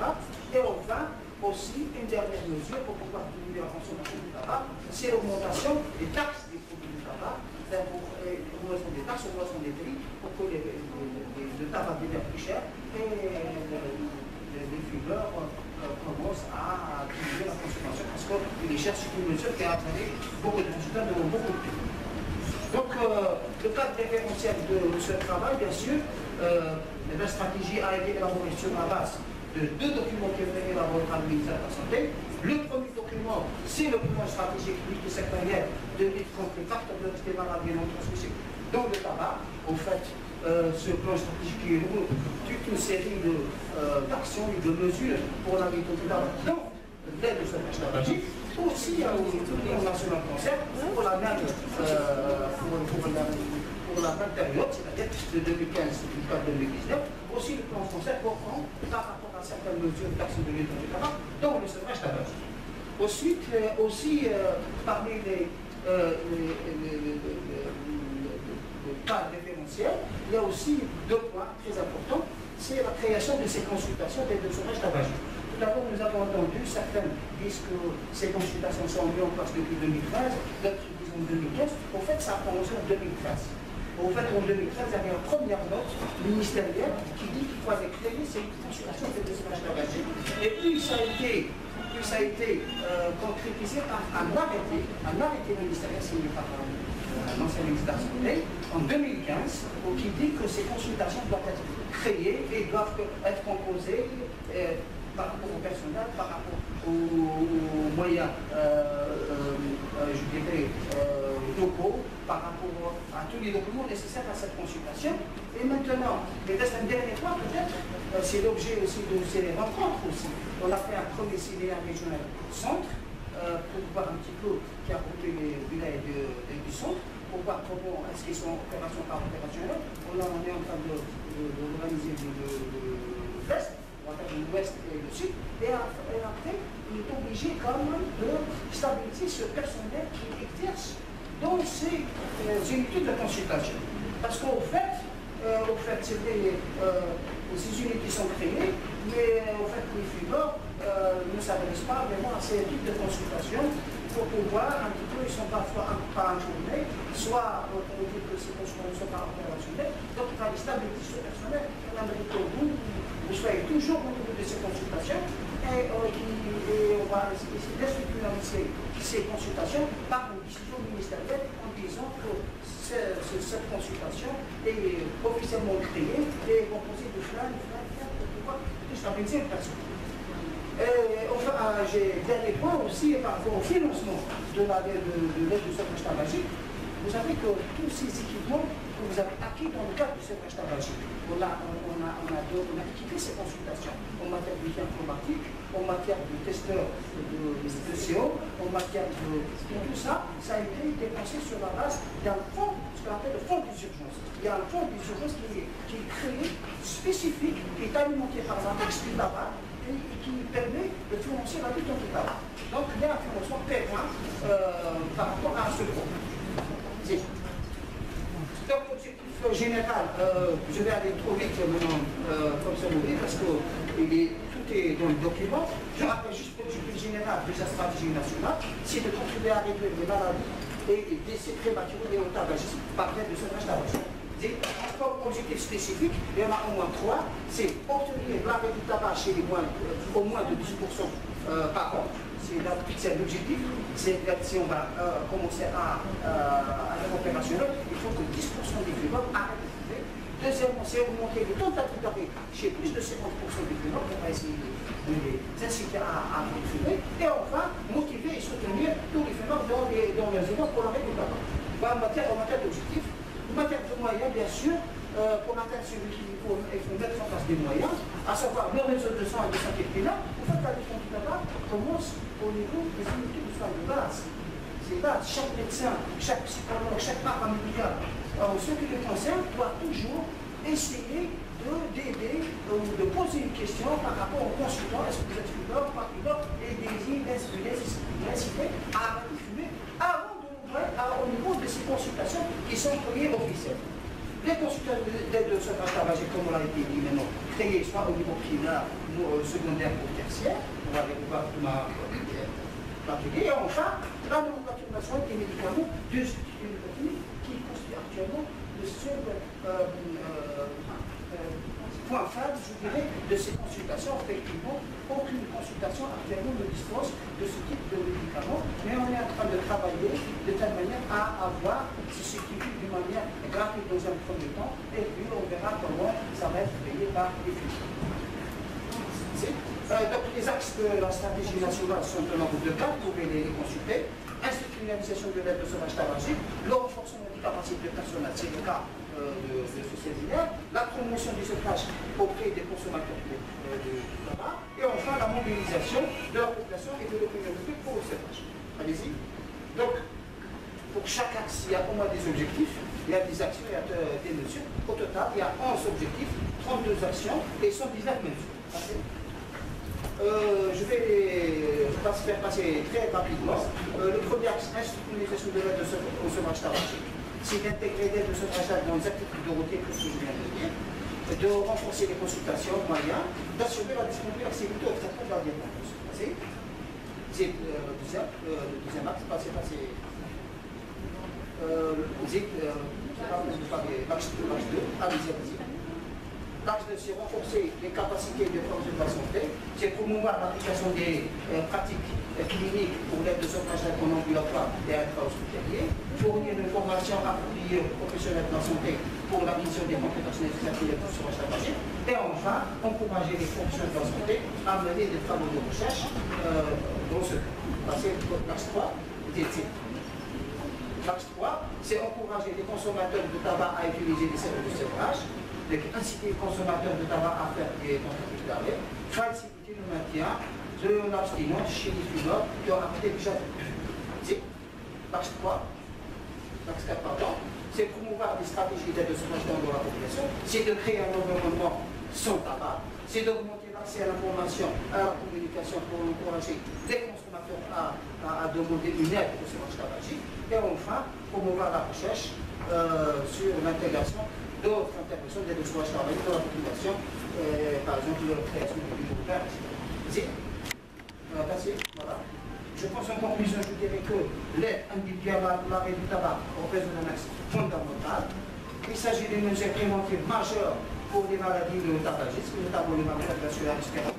Et enfin, aussi, une dernière mesure pour pouvoir diminuer la consommation du tabac, c'est l'augmentation des taxes des produits du tabac, l'augmentation des taxes, l'augmentation des prix, pour que le tabac devienne plus cher et les fumeurs commencent à diminuer la consommation parce qu'il est cher, c'est une mesure qui a entraîné beaucoup de résultats dans beaucoup de pays. Donc, le cadre référentiel de ce travail, bien sûr, la stratégie a été élaborée sur la base de 2 documents qui ont été élaborés par le ministère de la Santé. Le premier document, c'est le plan stratégique multisectoriel de lutte contre les facteurs de risque des maladies non transmissibles dans le tabac. Au fait, ce plan stratégique qui regroupe toute une série d'actions et de mesures pour la lutte contre le tabac dans l'aide au sevrage tabagique. Aussi, au plan national cancer, pour la même période, c'est-à-dire de 2015 jusqu'à 2019, aussi le plan cancer reprend par rapport à certaines mesures d'action de lutte contre le tabac dans le sevrage tabagique. Ensuite, aussi parmi les cadres référentiels, il y a aussi 2 points très importants. C'est la création de ces consultations d'aide au sevrage tabagique. Tout d'abord, nous avons entendu, certaines disent que ces consultations sont mises en place depuis 2013, d'autres disent en 2015. En fait, ça a commencé en 2013. En fait, en 2013, il y avait une première note ministérielle qui dit qu'il fallait créer ces consultations de sevrage tabagique. Et puis, ça a été concrétisé par un arrêté ministériel signé par l'ancien ministre de la Santé en 2015, qui dit que ces consultations doivent être créées et doivent être composées par rapport au personnel, par rapport aux moyens, je dirais, locaux, par rapport à tous les documents nécessaires à cette consultation. Et maintenant, il reste un dernier point peut-être, c'est l'objet aussi de ces rencontres aussi. On a fait un premier séminaire régional centre, pour voir un petit peu qui a groupé les villages du centre, pour voir comment est-ce qu'ils sont opération par opérationnel. On est en train d'organiser l'Est. L'ouest et le sud, et après, il est obligé quand même de stabiliser ce personnel qui exerce Donc c'est une étude de consultation. Parce qu'au fait, ces unités sont créées, mais au fait, les fumeurs ne s'adressent pas vraiment à ces types de consultation pour pouvoir un petit peu, ils ne sont parfois pas informés, soit on dit que ces consultations ne sont pas opérationnelles, donc il fallait stabiliser ce personnel. On aimerait que vous soyez toujours au niveau de ces consultations et on va essayer d'institutionnaliser ces consultations par une décision ministérielle en disant que cette consultation est officiellement créée et composée de flan, pour pouvoir stabiliser le personnel. Enfin, j'ai dernier point aussi par rapport au financement de l'aide de sevrage tabagique. Vous savez que tous ces équipements que vous avez acquis dans le cadre du sevrage tabagique, on a équipé ces consultations en matière d'outil informatique, en matière de testeurs de CO, en matière de tout ça, ça a été dépensé sur la base d'un fonds, ce qu'on appelle le fonds des urgences. Il y a un fonds des urgences qui est créé, spécifique, qui est alimenté par la textile là-bas, et qui permet de financer la lutte anti-tabac. Donc il y a un financement pérenne par rapport à ce fonds. Donc l'objectif général, je vais aller trop vite maintenant, comme ça vous dit, parce que tout est dans le document. Je rappelle juste l'objectif général de la stratégie nationale, c'est de contribuer à réduire les maladies et les décès prématurés et au tabagisme par l'aide de sevrage tabagique. Comme objectif spécifique, il y en a au moins 3, c'est obtenir l'arrêt du tabac chez les moins, au moins de 10% par an. C'est l'objectif. Si on va commencer à être opérationnel, il faut que 10% des fumeurs arrêtent de fumer. Deuxièmement, c'est augmenter le tentative d'arrêt chez plus de 50% des fumeurs pour essayer de les inciter à fumer. Et enfin, motiver et soutenir tous les fumeurs dans les efforts pour l'arrêt du tabac. En matière d'objectifs, en matière de moyens, bien sûr, pour atteindre celui qu'il faut mettre en place des moyens, à savoir le réseau de soins et de santé pénale. En fait, la lutte anti-tabac commence au niveau des unités de soins de base. C'est là, chaque médecin, chaque psychologue, chaque paramédical, ce qui les concerne, doit toujours essayer d'aider ou de poser une question par rapport aux consultants. Est-ce que vous êtes fumeur, pas fumeur, et l'inciter à arrêter de fumer avant au niveau de ces consultations qui sont créées officielles. Les consultations d'aide de sevrage tabagique, comme on l'a dit maintenant, créées soit au niveau primaire, secondaire ou tertiaire, on va aller voir tout l'atelier. Et enfin, la nomenclature nationale des médicaments de qui constitue actuellement le seul point faible, je dirais, de ces consultations. Effectivement, aucune consultation actuellement ne dispose de ce type de médicaments, mais on est en train de travailler de telle manière à avoir ce qui est d'une manière gratuite dans un premier temps, et puis on verra comment ça va être payé par les fumeurs. Donc les axes de la stratégie nationale sont un nombre de cas, vous pouvez les consulter. Institutionnalisation de l'aide de sevrage tabagique, le renforcement des capacités personnelles, c'est le cas de ce séminaire, la promotion du sevrage auprès des consommateurs de tabac, et enfin la mobilisation de la population et de l'opinion publique pour le sevrage. Allez-y. Donc, pour chaque axe, il y a au moins des objectifs, il y a des actions, il y a des mesures. Au total, il y a 11 objectifs, 32 actions et 119 mesures. Je vais les faire passer très rapidement. Le premier axe, institutionnalisation de l'aide au sevrage tabagique, c'est d'intégrer l'aide au sevrage dans les activités de routier, que je viens de dire, de renforcer les consultations, moyens, d'assurer la disponibilité accessibilité au traitement de la diagnostic. C'est le deuxième axe, c'est passé. L'axe 2, allez-y. L'axe 2, c'est renforcer les capacités des forces de la santé, c'est promouvoir l'application des pratiques cliniques pour l'aide de sevrage en ambulatoire et intra-hospitalier, fournir une formation appropriée aux professionnels de la santé pour la mission des compétences nécessaires pour l'aide de sevrage tabagique, et enfin, encourager les professionnels de la santé à mener des travaux de recherche dans ce cas. C'est l'axe 3. L'axe 3, c'est encourager les consommateurs de tabac à utiliser des services de sevrage, inciter les consommateurs de tabac à faire des tentatives d'arrêt, faciliter le maintien de l'abstinence chez les fumeurs qui ont arrêté déjà. L'axe 3, l'axe 4, pardon, c'est promouvoir des stratégies d'aide de sevrage dans la population, c'est de créer un environnement sans tabac, c'est d'augmenter l'accès à l'information, à la communication pour encourager les consommateurs à demander une aide au sevrage tabagique. Et enfin, promouvoir la recherche sur l'intégration d'autres interventions des recherches dans la population, par exemple la création de bureaux verts. Voilà. Je pense en conclusion, je dirais que l'aide individuelle à l'arrêt du tabac représente un axe fondamental. Il s'agit d'une mesure préventive majeure pour les maladies de tabagisme, notamment les maladies cardiovasculaires.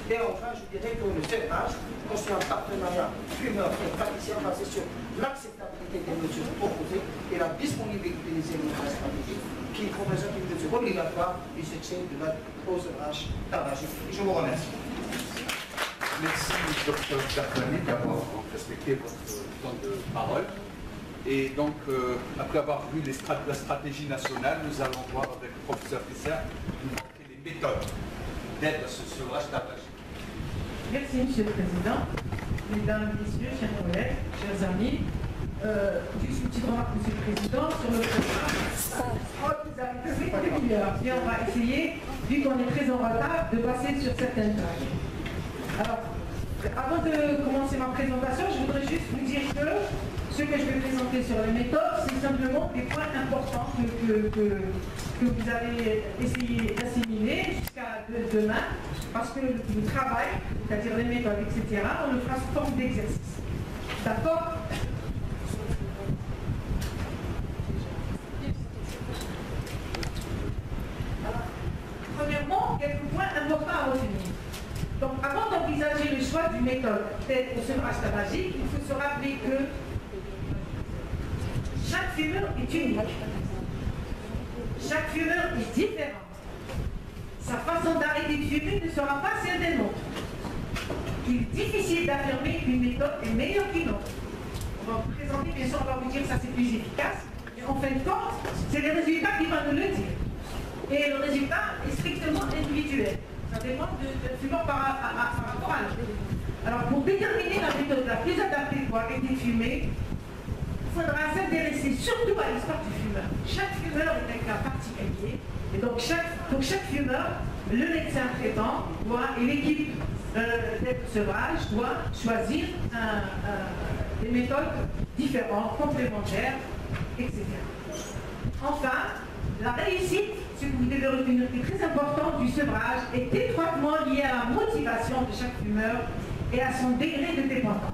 Et enfin, je dirais que le sevrage constitue un partenariat fumeur et praticien basé sur l'acceptabilité des mesures proposées et la disponibilité des éléments stratégiques qui représente une mesure obligatoire du succès de l'aide au sevrage tabagique. Je vous remercie. Merci, Dr Jafani, d'avoir respecté votre temps de parole. Et donc, après avoir vu la stratégie nationale, nous allons voir avec le professeur Fisser nous montrer les méthodes d'aide à ce sevrage tabagique. Merci, Monsieur le Président. Mesdames, Messieurs, chers collègues, chers amis, juste une petite remarque, Monsieur le Président, sur le programme. Vous avez fait une heure. Et on va essayer, vu qu'on est très en retard, de passer sur certaines tâches. Alors, avant de commencer ma présentation, je voudrais juste vous dire que ce que je vais présenter sur les méthodes, c'est simplement des points importants que vous allez essayer d'assimiler jusqu'à demain, parce que le travail, c'est-à-dire les méthodes, etc., on le fera sous forme d'exercice. D'accord? Premièrement, quelques points importants à retenir. Donc, avant d'envisager le choix d'une méthode d'aide au sevrage tabagique, il faut se rappeler que chaque fumeur est unique. Chaque fumeur est différent. Sa façon d'arrêter de fumer ne sera pas celle des nôtres. Il est difficile d'affirmer qu'une méthode est meilleure qu'une autre. On va vous présenter, bien sûr, on va vous dire que ça c'est plus efficace, mais en fin de compte, c'est les résultats qui vont nous le dire. Et le résultat est strictement individuel. Ça dépend de fumeur par rapport à l'autre. Alors, pour déterminer la méthode la plus adaptée pour arrêter de fumer, il faudra s'intéresser surtout à l'histoire du fumeur. Chaque fumeur est un cas particulier. Et donc, chaque fumeur, le médecin traitant et l'équipe d'aide au sevrage doit choisir des méthodes différentes, complémentaires, etc. Enfin, la réussite, ce que vous devez retenir qui est très important du sevrage, est étroitement lié à la motivation de chaque fumeur et à son degré de dépendance.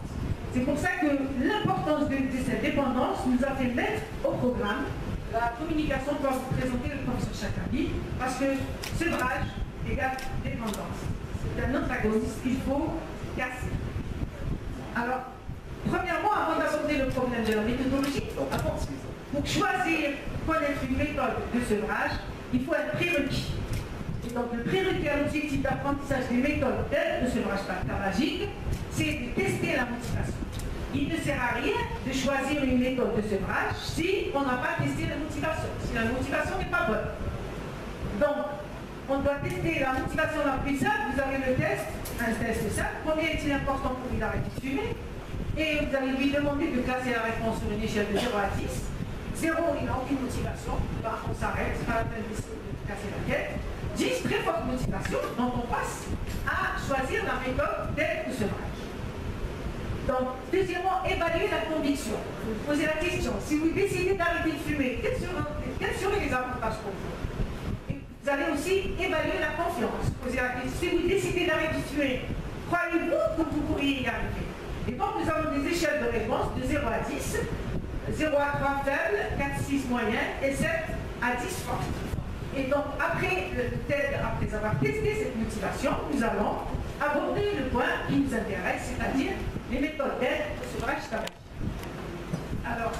C'est pour ça que l'importance de cette dépendance nous a fait mettre au programme la communication que va vous présenter le professeur Chakabi, parce que sevrage égale dépendance. C'est un antagoniste qu'il faut casser. Alors, premièrement, avant d'aborder le problème de la méthodologie, pour choisir, connaître une méthode de sevrage, il faut un prérequis. Et donc, le prérequis à l'objectif d'apprentissage des méthodes d'aide de sevrage tabagique, c'est de tester la motivation. Il ne sert à rien de choisir une méthode de sevrage si on n'a pas testé la motivation, si la motivation n'est pas bonne. Donc, on doit tester la motivation la plus simple. Vous avez le test, un test simple. Combien est-il important pour lui d'arrêter de fumer? Et vous allez lui demander de classer la réponse sur une échelle de 0 à 10. 0, il n'a aucune motivation. Ben, on s'arrête, c'est pas la peine de casser la tête. 10, très forte motivation. Donc, on passe à choisir la méthode d'aide au sevrage. Donc, deuxièmement, évaluer la conviction. Vous posez la question, si vous décidez d'arrêter de fumer, quels seraient les avantages pour vous? Et vous allez aussi évaluer la confiance. Posez la question, si vous décidez d'arrêter de fumer, croyez-vous que vous pourriez y arriver? Et donc, nous avons des échelles de réponse de 0 à 10, 0 à 3 faible, 4, 6 moyen et 7 à 10 forte. Et donc, après avoir testé cette motivation, nous allons aborder le point qui nous intéresse, c'est-à-dire les méthodes d'aide au sevrage tabagique. Alors,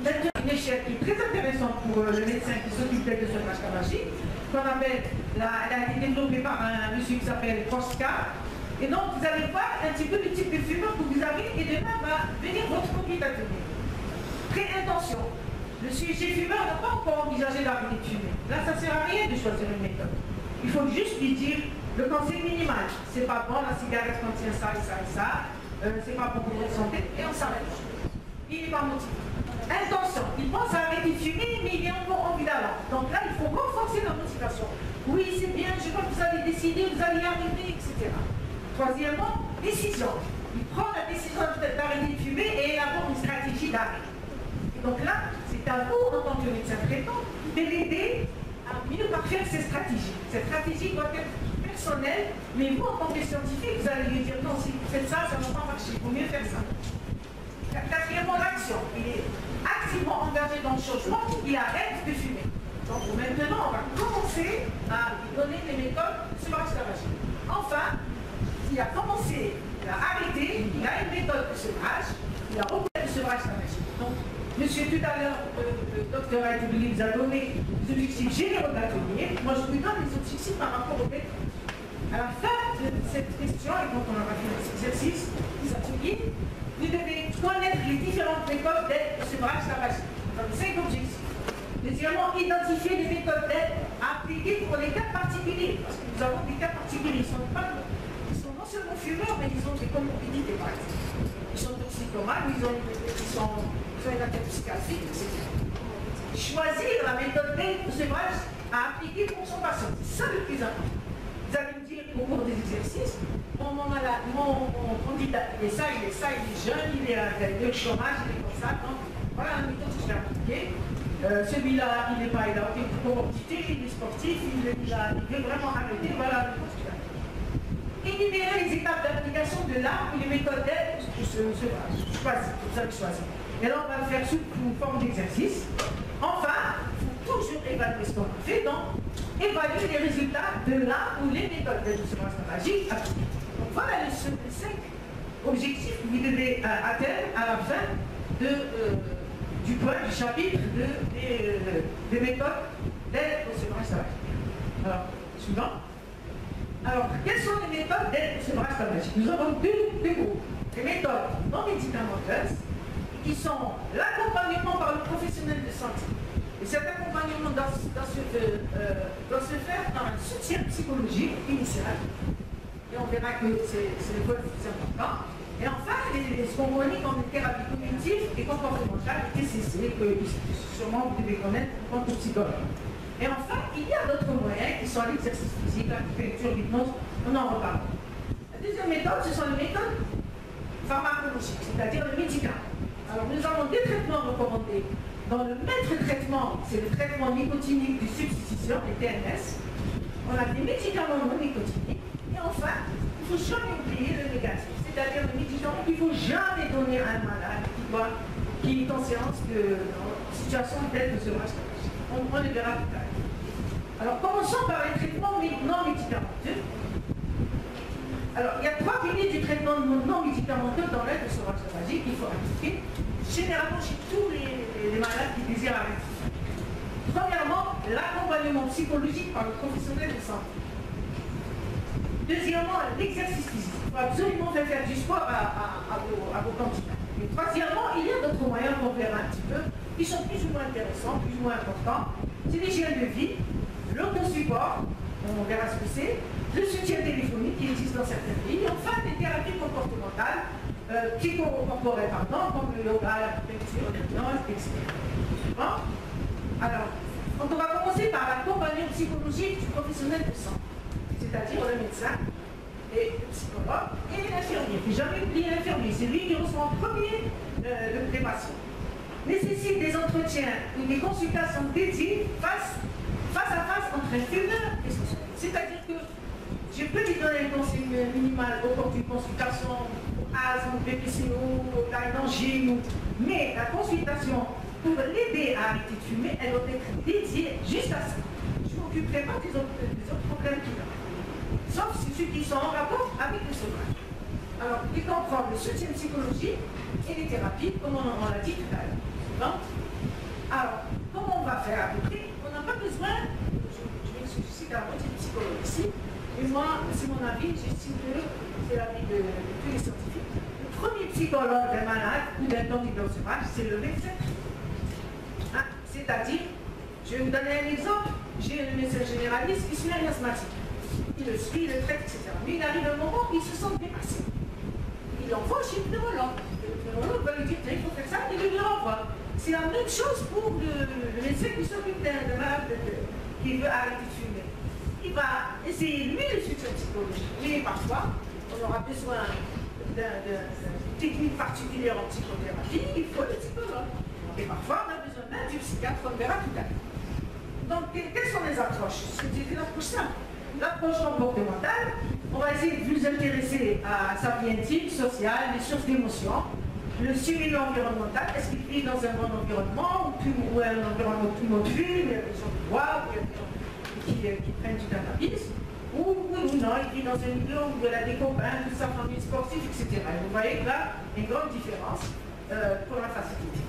maintenant, une échelle qui est très intéressante pour le médecin qui s'occupe d'aide au sevrage tabagique, qu'on appelle, elle a été développée par un monsieur qui s'appelle Kostka. Et donc, vous allez voir un petit peu le type de fumeur que vous avez, et demain va venir votre conduite à tenir. Pré-intention. Le sujet fumeur n'a pas encore envisagé d'arrêter de fumer. Là, ça ne sert à rien de choisir une méthode. Il faut juste lui dire le conseil minimal. C'est pas bon, la cigarette contient ça et ça et ça. C'est pas bon pour votre santé. Et on s'arrête. Il n'est pas motivé. Intention. Il pense à arrêter de fumer, mais il est encore envie d'aller. Donc là, il faut renforcer la motivation. Oui, c'est bien, je crois que vous allez décider, vous allez y arriver, etc. Troisièmement, décision. Il prend la décision d'arrêter de fumer et élabore une stratégie d'arrêt. vais l'aider à mieux parfaire ses stratégies. Cette stratégie doit être personnelle, mais vous, en tant que scientifique, vous allez lui dire non, si vous faites ça, ça ne va pas marcher, il faut mieux faire ça. Quatrièmement, l'action. Il est activement engagé dans le changement, il arrête de fumer. Donc maintenant, on va commencer à lui donner les méthodes de sevrage tabagique. Enfin, il a commencé, il a arrêté, il a une méthode de sevrage, il a repris le sevrage tabagique. Donc, monsieur, tout à l'heure, le docteur Aïtoubli vous a donné les objectifs généraux de l'atelier. Moi, je vous donne les objectifs par rapport aux méthodes. À la fin de cette question, et quand on aura fait cet exercice, des ateliers, vous devez connaître les différentes méthodes d'aide au sevrage tabagique. Donc, 5 objectifs. Deuxièmement, identifier les méthodes d'aide appliquées pour les cas particuliers. Parce que nous avons des cas particuliers. Ils sont non seulement fumeurs, mais ils ont des comorbidités, par exemple. Ils sont toxicomanes, ils ont une attaque psychiatrique, etc. Choisir la méthode d'aide au sevrage à appliquer pour son patient. C'est ça le plus important. Vous allez me dire au cours des exercices, mon candidat, il est ça, il est jeune, il est au chômage, il est comme ça. Donc, voilà la méthode que je vais appliquer. Celui-là, il a aucune comorbidité, il est sportif, il veut vraiment arrêter, voilà le postulat. Énumérer les étapes d'application de l'art ou les méthodes d'aide, vous allez choisir. Et là, on va le faire sous forme d'exercice. Enfin, il faut toujours évaluer ce qu'on a fait, donc évaluer les résultats de l'art ou les méthodes d'aide au sevrage tabagique appliquées. Donc voilà les 5 objectifs que vous devez atteindre à la fin du point du chapitre des méthodes d'aide au sevrage tabagique. Alors, suivant. Alors, quelles sont les méthodes d'aide au sevrage tabagique? Nous avons deux groupes. Les méthodes non médicamenteuses, qui sont l'accompagnement par le professionnel de santé. Et cet accompagnement doit se faire dans un soutien psychologique initial. Et on verra que c'est le point le plus important. Et enfin, ce qu'on relie comme une thérapie cognitive et comportementale, TCC, que sûrement vous devez connaître en tant que psychologue. Et enfin, il y a d'autres moyens qui sont l'exercice physique, l'acupuncture, l'hypnose, on en reparle. La deuxième méthode, ce sont les méthodes pharmacologiques, c'est-à-dire les médicaments. Alors nous avons des traitements recommandés. Dans le maître traitement, c'est le traitement nicotinique de substitution, les TNS. On a des médicaments non nicotiniques. Et enfin, il ne faut jamais oublier le négatif, c'est-à-dire le médicament qu'il ne faut jamais donner à un malade qui est en situation d'aide de sevrage tabagique. On le verra plus tard. Alors commençons par les traitements non médicamenteux. Alors il y a 3 piliers du traitement non médicamenteux dans l'aide au sevrage tabagique qu'il faut appliquer, généralement chez tous les malades qui désirent arrêter. Premièrement, l'accompagnement psychologique par le professionnel de santé. Deuxièmement, l'exercice physique. Il faut absolument faire du sport à vos candidats. Et troisièmement, il y a d'autres moyens qu'on verra un petit peu, qui sont plus ou moins intéressants, plus ou moins importants. C'est l'hygiène de vie, l'autosupport, on verra ce que c'est, le soutien téléphonique qui existe dans certains pays, et enfin les thérapies comportementales, psychocorporelles, comme le yoga, l'acupuncture, l'hypnose, etc. Bon. Alors, on va commencer par l'accompagnement psychologique du professionnel de santé, c'est-à-dire le médecin et le psychologue et l'infirmier. Il ne faut jamais oublier l'infirmier, c'est lui qui reçoit en premier les patients. Nécessite des entretiens ou des consultations dédiées face à face entre un fumeur et son soignant. C'est-à-dire que je peux lui donner un conseil minimal au cours d'une consultation, asthme, BPCO, angine, mais la consultation pour l'aider à arrêter de fumer, elle doit être dédiée juste à ça. Je ne m'occuperai pas des autres problèmes qu'il a. Sauf ceux qui sont en rapport avec le sevrage. Alors, il comprend le soutien psychologique et les thérapies, comme on l'a dit tout à l'heure. Bon. Alors, comment on va faire à peu près? On n'a pas besoin, je suis à la moitié du psychologue ici, et moi, c'est mon avis, j'estime que c'est l'avis de tous les scientifiques. Le premier psychologue d'un malade ou d'un candidat au sevrage, c'est le médecin. Hein? C'est-à-dire, je vais vous donner un exemple, j'ai un médecin généraliste qui suit un asthmatique. Il le suit, il le traite, etc. Mais il arrive un moment où il se sent dépassé. Il envoie chez le pneumologue. Le pneumologue va lui dire, il faut faire ça, et il le renvoie. C'est la même chose pour le médecin qui s'occupe d'un malade qui veut arrêter de fumer. Il va essayer, lui, le soutien psychologique. Mais parfois, on aura besoin d'une technique particulière en psychothérapie, il faut le psychologue. Et parfois, on a besoin même du psychiatre, on verra tout à l'heure. Donc, quelles sont les approches? C'est une approche simple. L'approche comportementale, on va essayer de vous intéresser à sa vie intime, sociale, les sources d'émotions, le suivi environnemental, est-ce qu'il vit dans un bon environnement ou un environnement tout mauvais, il y a des gens qui boivent, il y a des gens qui prennent du cannabis, ou non, il vit dans un milieu où il a des copains, toute sa famille sportive, etc. Et vous voyez que là, il y a une grande différence pour la facilité.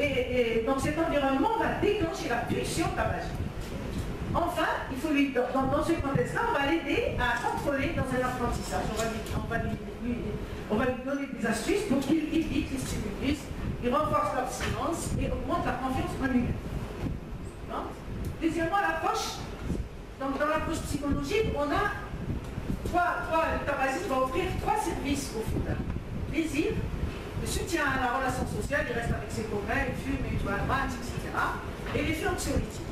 Et donc cet environnement va déclencher la pulsion tabagique. Enfin, il faut lui, dans ce contexte-là, on va l'aider à contrôler dans un apprentissage. On va lui donner des astuces pour qu'il évite les stimulus, il renforce l'abstinence et augmente la confiance en lui-même. Deuxièmement, l'approche. Donc dans l'approche psychologique, on a le tabagisme va offrir 3 services au fumeur. Plaisir, le soutien à la relation sociale, il reste avec ses copains, il fume, il joue à la match, etc. Et l'effet anxiolytique.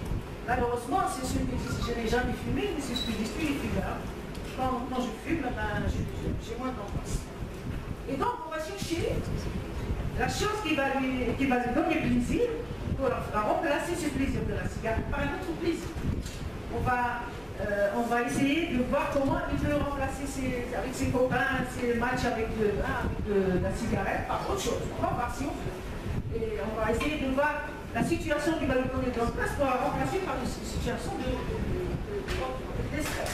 Malheureusement, c'est ceux qui disent je n'ai jamais fumé, mais c'est ce que disent tous les fumeurs. Quand je fume, j'ai moins d'angoisse. Et donc, on va chercher la chose qui va lui donner plaisir pour remplacer ce plaisir de la cigarette par un autre plaisir. On va essayer de voir comment il peut remplacer avec ses copains, ses matchs avec la cigarette par autre chose. On va voir si on peut. Et on va essayer de voir la situation qui va lui donner de la place pour la remplacer par une situation de stress.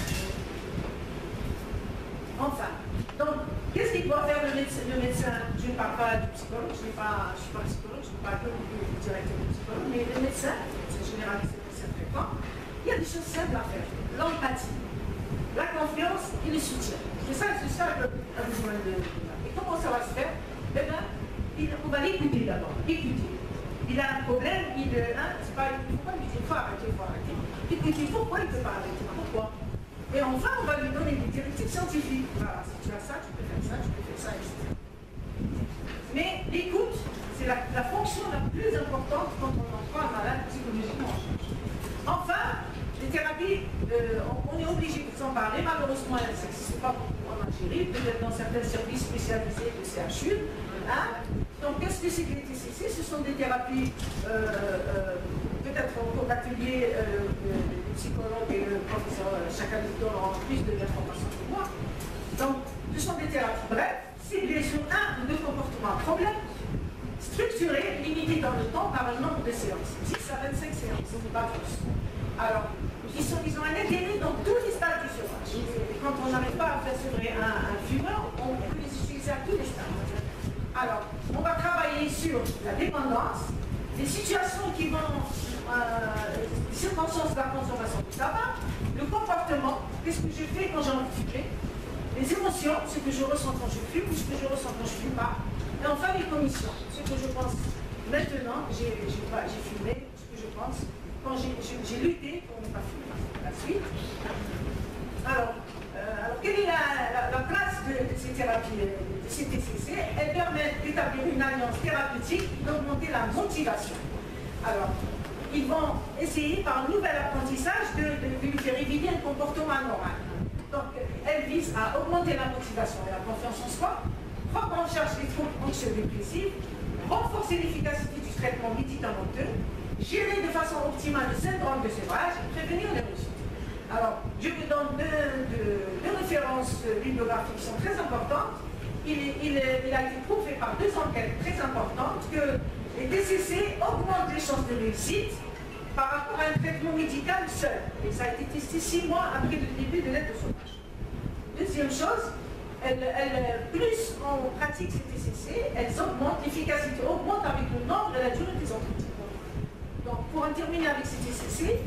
Enfin, donc, qu'est-ce qu'il doit faire le médecin? Je ne parle pas du psychologue, je ne suis pas psychologue, je ne parle pas du directeur du psychologue, mais le médecin, c'est généraliste, c'est fréquent, il y a des choses simples à faire. L'empathie, la confiance et le soutien. C'est ça que a besoin de. Et comment ça va se faire? Eh bien, on va l'écouter d'abord. Écouter. Il a un problème, il ne faut pas lui dire il faut arrêter. Écoutez, pourquoi il ne peut pas arrêter? Pourquoi? Et enfin, on va lui donner des directives scientifiques. Voilà, si tu as ça, tu peux faire ça, etc. Mais l'écoute, c'est la fonction la plus importante quand on en prend un malade psychologiquement. Enfin, les thérapies, on est obligé de s'en parler. Malheureusement, elles n'existent pas beaucoup en Algérie, peut-être dans certains services spécialisés de CHU. Donc, qu'est-ce que c'est que les TCC? Ce sont des thérapies, peut-être au atelier, le psychologue et le professeur Chakali auront plus de l'information que moi. Donc, ce sont des thérapies brèves, ciblées sur un ou deux comportements problèmes, structurés, limités dans le temps par un nombre de séances. 10 à 25 séances, ce n'est pas plus. Alors, ils ont un intérêt dans tous les stades du sevrage. Quand on n'arrive pas à faire sevrer un fumeur, on peut les utiliser à tous les stades. Alors, on va travailler sur la dépendance, les situations qui vont, les circonstances de la consommation du tabac, le comportement, qu'est-ce que je fais quand j'ai envie de fumer, les émotions, ce que je ressens quand je fume ou ce que je ressens quand je ne fume pas, et enfin les commissions, ce que je pense maintenant, j'ai fumé, ce que je pense quand j'ai lutté pour ne pas fumer. La suite. Alors, quelle est la place de ces thérapies, de ces TCC? Elles permettent d'établir une alliance thérapeutique et d'augmenter la motivation. Alors, ils vont essayer par un nouvel apprentissage de lui faire éviter un comportement anormal. Donc, elles visent à augmenter la motivation et la confiance en soi, prendre en charge les troubles anxio-dépressifs, renforcer l'efficacité du traitement médicamenteux, gérer de façon optimale le syndrome de sévrage et prévenir les réussites. Alors, je vous donne deux références bibliographiques qui sont très importantes. Il a été prouvé par 2 enquêtes très importantes que les TCC augmentent les chances de réussite par rapport à un traitement médical seul. Et ça a été testé 6 mois après le début de l'aide au chômage. Deuxième chose, plus on pratique ces TCC, elles augmentent, l'efficacité augmente avec le nombre et la durée des entretiens. Donc, pour en terminer avec ces TCC,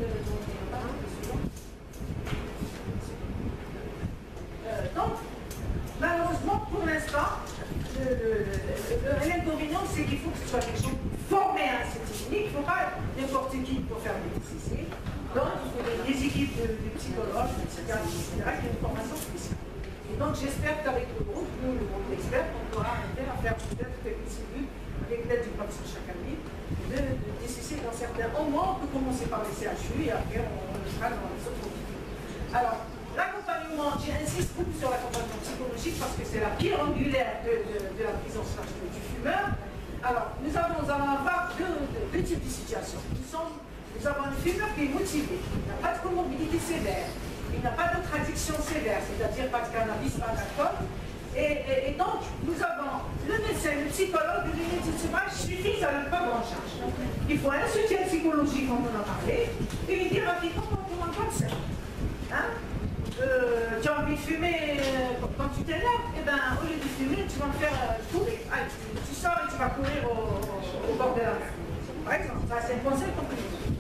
donc, malheureusement, pour l'instant, l'inconvénient, c'est qu'il faut que ce soit des gens formés à cette technique. Il ne faut pas n'importe qui pour faire des TCC. Donc, il faut des équipes de psychologues, de psychiatres, etc., qui ont une formation spéciale. Et donc, j'espère qu'avec le groupe d'experts, on pourra arriver à faire peut-être quelques cellules avec l'aide du professeur Chakali, de TCC dans certains. Au moins, on peut commencer par les CHU et après, on le fera dans les autres groupes. Alors, l'accompagnement, j'insiste beaucoup sur l'accompagnement psychologique parce que c'est la pierre angulaire de la prise en charge du fumeur. Alors, nous allons avoir deux types de situations. Nous sommes Nous avons un fumeur qui est motivé, il n'a pas de comorbidité sévère, il n'a pas d'autre addiction sévère, c'est-à-dire pas de cannabis, pas d'alcool. Et donc, nous avons le médecin, le psychologue, l'unité de sevrage suffisent à le prendre en charge. Il faut un soutien psychologique, comme on en a parlé, et lui dire rapidement comment on ça. Hein? Tu as envie de fumer quand tu t'énerves, et bien au lieu de fumer, tu vas me faire courir. Allez, tu sors et tu vas courir au bord de la mer. Par exemple, ça c'est un conseil qu'on peut donner.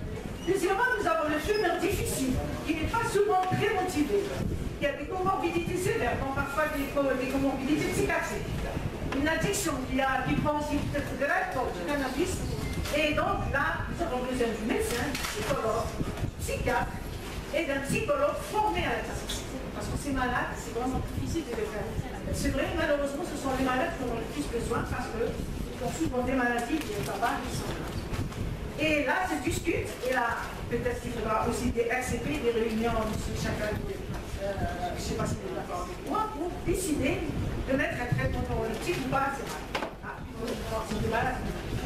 Deuxièmement, nous avons le fumeur difficile, qui n'est pas souvent très motivé. Il y a des comorbidités sévères, donc parfois des comorbidités psychiatriques. Une addiction qui prend aussi peut-être de l'alcool, du cannabis. Et donc là, nous avons besoin du médecin, du psychologue, du psychiatre et d'un psychologue formé à la toxicité. Parce que ces malades, c'est vraiment difficile de les faire. C'est vrai, malheureusement, ce sont les malades qui ont le plus besoin parce qu'ils ont souvent des maladies qui sont pas qui sont là. Et là, se discute, et là, peut-être qu'il faudra aussi des RCP, des réunions, chaque année. Je ne sais pas si vous êtes d'accord avec moi, pour décider de mettre un traitement neurologique ou pas, c'est mal. Ah, c'est des malades.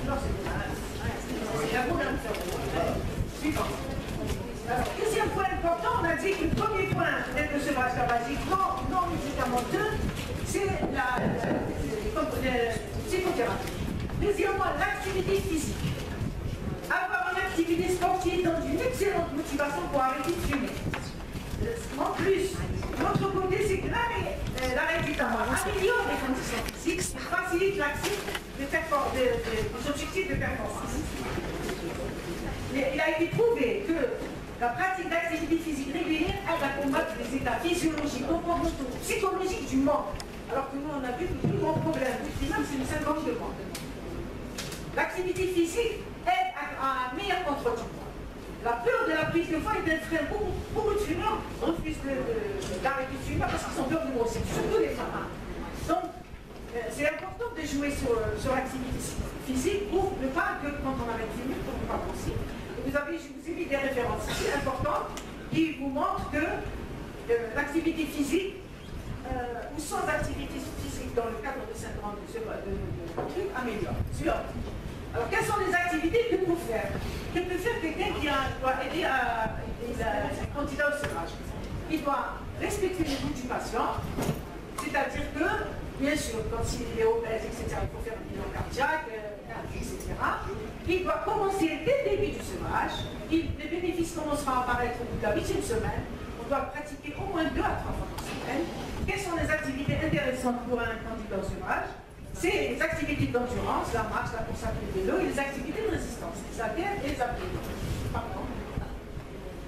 Non, c'est des malades. C'est un bon suivant. Alors, deuxième point important, on a dit que le premier point d'être de sevrage tabagique non médicamenteux, c'est la psychothérapie. Deuxièmement, l'activité physique. Avoir une activité sportive dans une excellente motivation pour arrêter de fumer. En plus, l'autre côté, c'est que l'arrêt du tabac améliore les conditions physiques et facilite l'accès des objectifs de performance. Il a été prouvé que la pratique d'activité physique régulière aide à combattre les états physiologiques, comportementaux, psychologiques du manque. Alors que nous, on a vu que le plus grand problème du climat, c'est le syndrome de manque. L'activité physique aide à un meilleur contrôle du poids. La peur de la prise de poids est un frein. Beaucoup de fumeurs refusent d'arrêter de fumer parce qu'ils ont peur de grossir, surtout les femmes. Donc, c'est important de jouer sur l'activité physique pour ne pas que quand on arrête de fumer, pour ne pas grossir. Je vous ai mis des références ici importantes qui vous montrent que l'activité physique ou sans activité physique dans le cadre de syndrome de truc améliore. Alors, quelles sont les activités que peut faire? Que peut faire quelqu'un qui doit aider un candidat au sevrage? Il doit respecter les goûts du patient, c'est-à-dire que, bien sûr, quand il est obèse, etc., il faut faire un bilan cardiaque, etc. Il doit commencer dès le début du sevrage. Les bénéfices commenceront à apparaître au bout de la 8e semaine. On doit pratiquer au moins 2 à 3 fois par semaine. Quelles sont les activités intéressantes pour un candidat au sevrage? C'est les activités d'endurance, la marche, la course à pied, le vélo, et les activités de résistance, les haltères et les abdos. Pardon.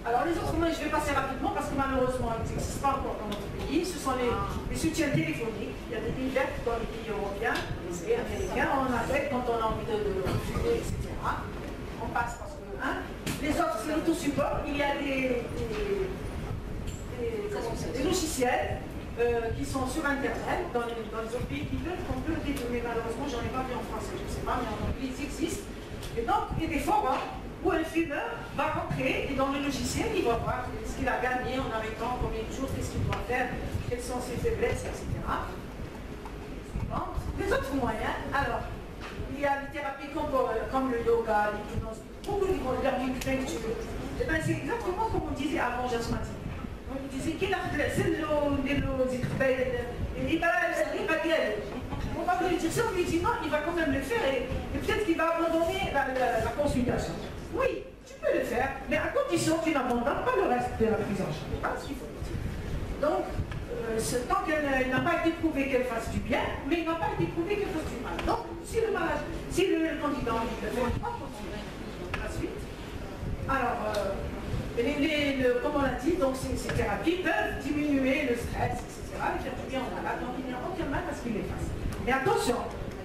Alors les autres moyens, je vais passer rapidement parce que malheureusement, ils n'existent pas encore dans notre pays. Ce sont les soutiens téléphoniques. Il y a des pays verts dans les pays européens et américains. On appelle quand on a envie de fumer, etc. On passe parce que... Les autres, c'est l'autosupport. Il y a des logiciels qui sont sur Internet, dans les autres pays qui veulent qu'on peut le détourner. Malheureusement, j'en ai pas vu en français, je ne sais pas, mais en anglais, ils existent. Et donc, il y a des forums où un fumeur va rentrer et dans le logiciel, il va voir ce qu'il a gagné en arrêtant, combien de jours, qu'est-ce qu'il doit faire, quelles sont ses faiblesses, etc. Les autres moyens, alors, il y a des thérapies comme le yoga, l'hypnose, beaucoup de learning lecture. Et bien, c'est exactement comme on disait avant Jasmati. On disait qu'il a fait on va lui dire ça, on lui dit non, il va quand même le faire et peut-être qu'il va abandonner la consultation. Oui, tu peux le faire, mais à condition que tu n'abandonnes pas le reste de la prise en charge. Voilà ce qu'il faut dire. Donc, tant qu'elle n'a pas été prouvé qu'elle fasse du bien, mais il n'a pas été prouvé qu'elle fasse du mal. Donc, si le candidat a envie de le faire, on continue. La suite. Alors, comme on l'a dit, donc ces thérapies peuvent diminuer le stress, etc. et faire du bien au malade, donc il n'y a aucun mal à ce qu'il les fasse. Mais attention,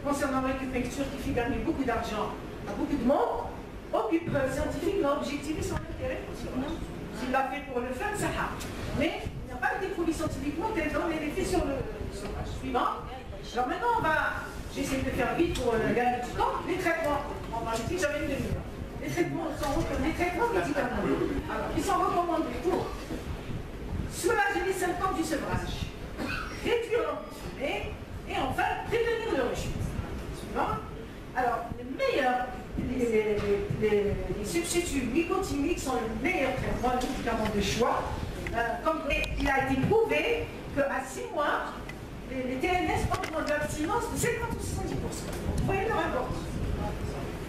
concernant l'acupuncture qui fait gagner beaucoup d'argent à beaucoup de monde, aucune preuve scientifique n'a objectivé son intérêt pour cela. S'il l'a fait pour le faire, ça a. Mais il n'y a pas été prouvé scientifiquement quels ont les effets sur le sevrage. Suivant. Alors maintenant, j'essaie de faire vite pour gagner du temps. Les traitements, on m'a dit que j'avais une demi-heure. Les traitements médicamenteux. Alors, ils sont recommandés pour soulager les symptômes du sevrage, réduire l'envie de fumer, et enfin, prévenir le rechute. Suivant. Alors, les les substituts nicotiniques sont le meilleur traitement, le médicament de choix. Comme il a été prouvé qu'à 6 mois, les TNS augmentent l'abstinence de 50 ou 70%. Vous voyez leur importance.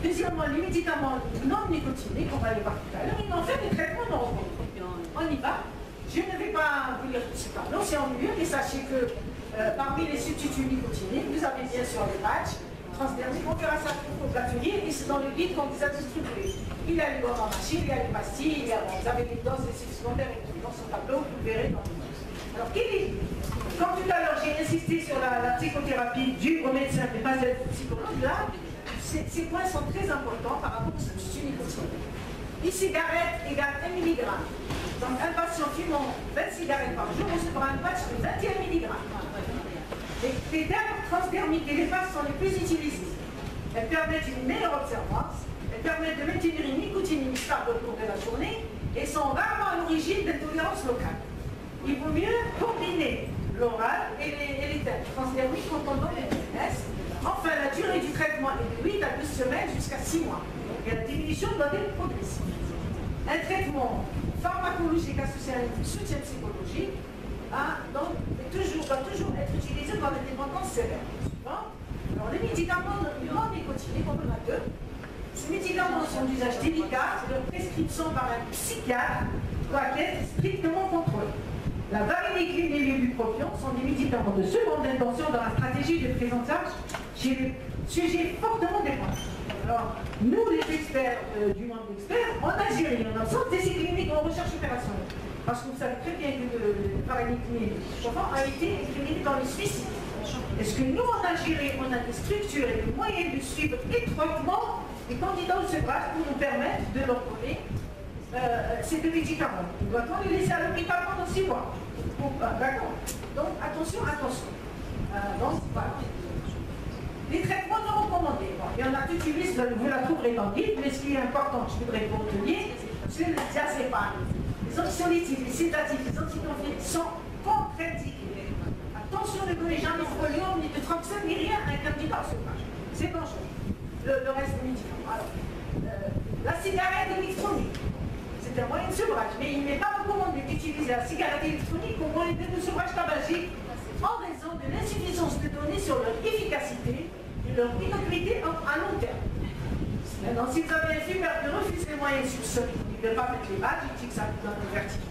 Deuxièmement, les médicaments non nicotiniques, on va les voir tout à l'heure, ils ont fait des traitements normaux. On y va. Je ne vais pas vous lire tout ce tableau, c'est ennuyeux, mais sachez que parmi les substituts nicotiniques, vous avez bien sûr les patchs transdermiques, on verra ça au atelier, et c'est dans le guide qu'on vous a distribué. Il y a les gommes en machine, il y a les pastilles, vous avez les doses et secondaires et tout. Dans ce tableau, vous le verrez dans le guide. Alors, quand tout à l'heure j'ai insisté sur la psychothérapie due au médecin, mais pas d'être psychologue, là, ces points sont très importants par rapport aux substituts nicotiniques. Une cigarette égale 1 mg. Donc un patient fumant 20 cigarettes par jour recevra un patch de 21 mg. Les termes transdermiques et les phases sont les plus utilisées. Elles permettent une meilleure observance, elles permettent de maintenir une nicotinine stable au cours de la journée et sont rarement à l'origine d'intolérances locales. Il vaut mieux combiner l'oral et les termes transdermiques quand on donne les TNS. Enfin, la durée du traitement est de 8 à 12 semaines jusqu'à 6 mois. Et la diminution doit être progressive. Un traitement pharmacologique associé à un soutien psychologique doit toujours être utilisé dans la dépendance sévère. Alors, les médicaments non nicotiniques, on en a 2. Ces médicaments sont d'usage délicat, leur prescription par un psychiatre doit être strictement contrôlée. La varenicline et l'ibupropion sont des médicaments de seconde intention dans la stratégie de prise en charge chez les sujets fortement dépendants. Alors, nous, les experts du monde d'experts, en Algérie, on a un centre d'essai clinique en recherche opérationnelle. Parce que vous savez très bien que le varenicline a été incriminé dans les suicides. Est-ce que nous, en Algérie, on a des structures et des moyens de suivre étroitement les candidats au sevrage pour nous permettre de leur donner ces 2 médicaments? Doit-on les laisser à l'hôpital pendant 6 mois? D'accord. Donc, attention. Donc, voilà. Les traitements non recommandés. Bon, il y en a toute une liste, vous la trouverez dans le guide, mais ce qui est important, je voudrais que vous reteniez, c'est le diazépam. Les anxiolytiques, les sédatifs, les antidophiles sont contre-indiqués. Attention, ne donnez jamais de Valium, ni de Tranxène, ni rien à un candidat au sevrage. C'est dangereux. Le reste des médicaments. Alors, la cigarette électronique, c'est un moyen de sevrage, mais il n'est pas recommandé d'utiliser la cigarette électronique comme moyen de sevrage tabagique en raison de l'insuffisance de données sur leur efficacité et leur innocuité à long terme. Maintenant, si vous avez un fumeur qui refuse les moyens subsoniques, il ne veut pas mettre les badges, il dit que ça vous donne le vertige,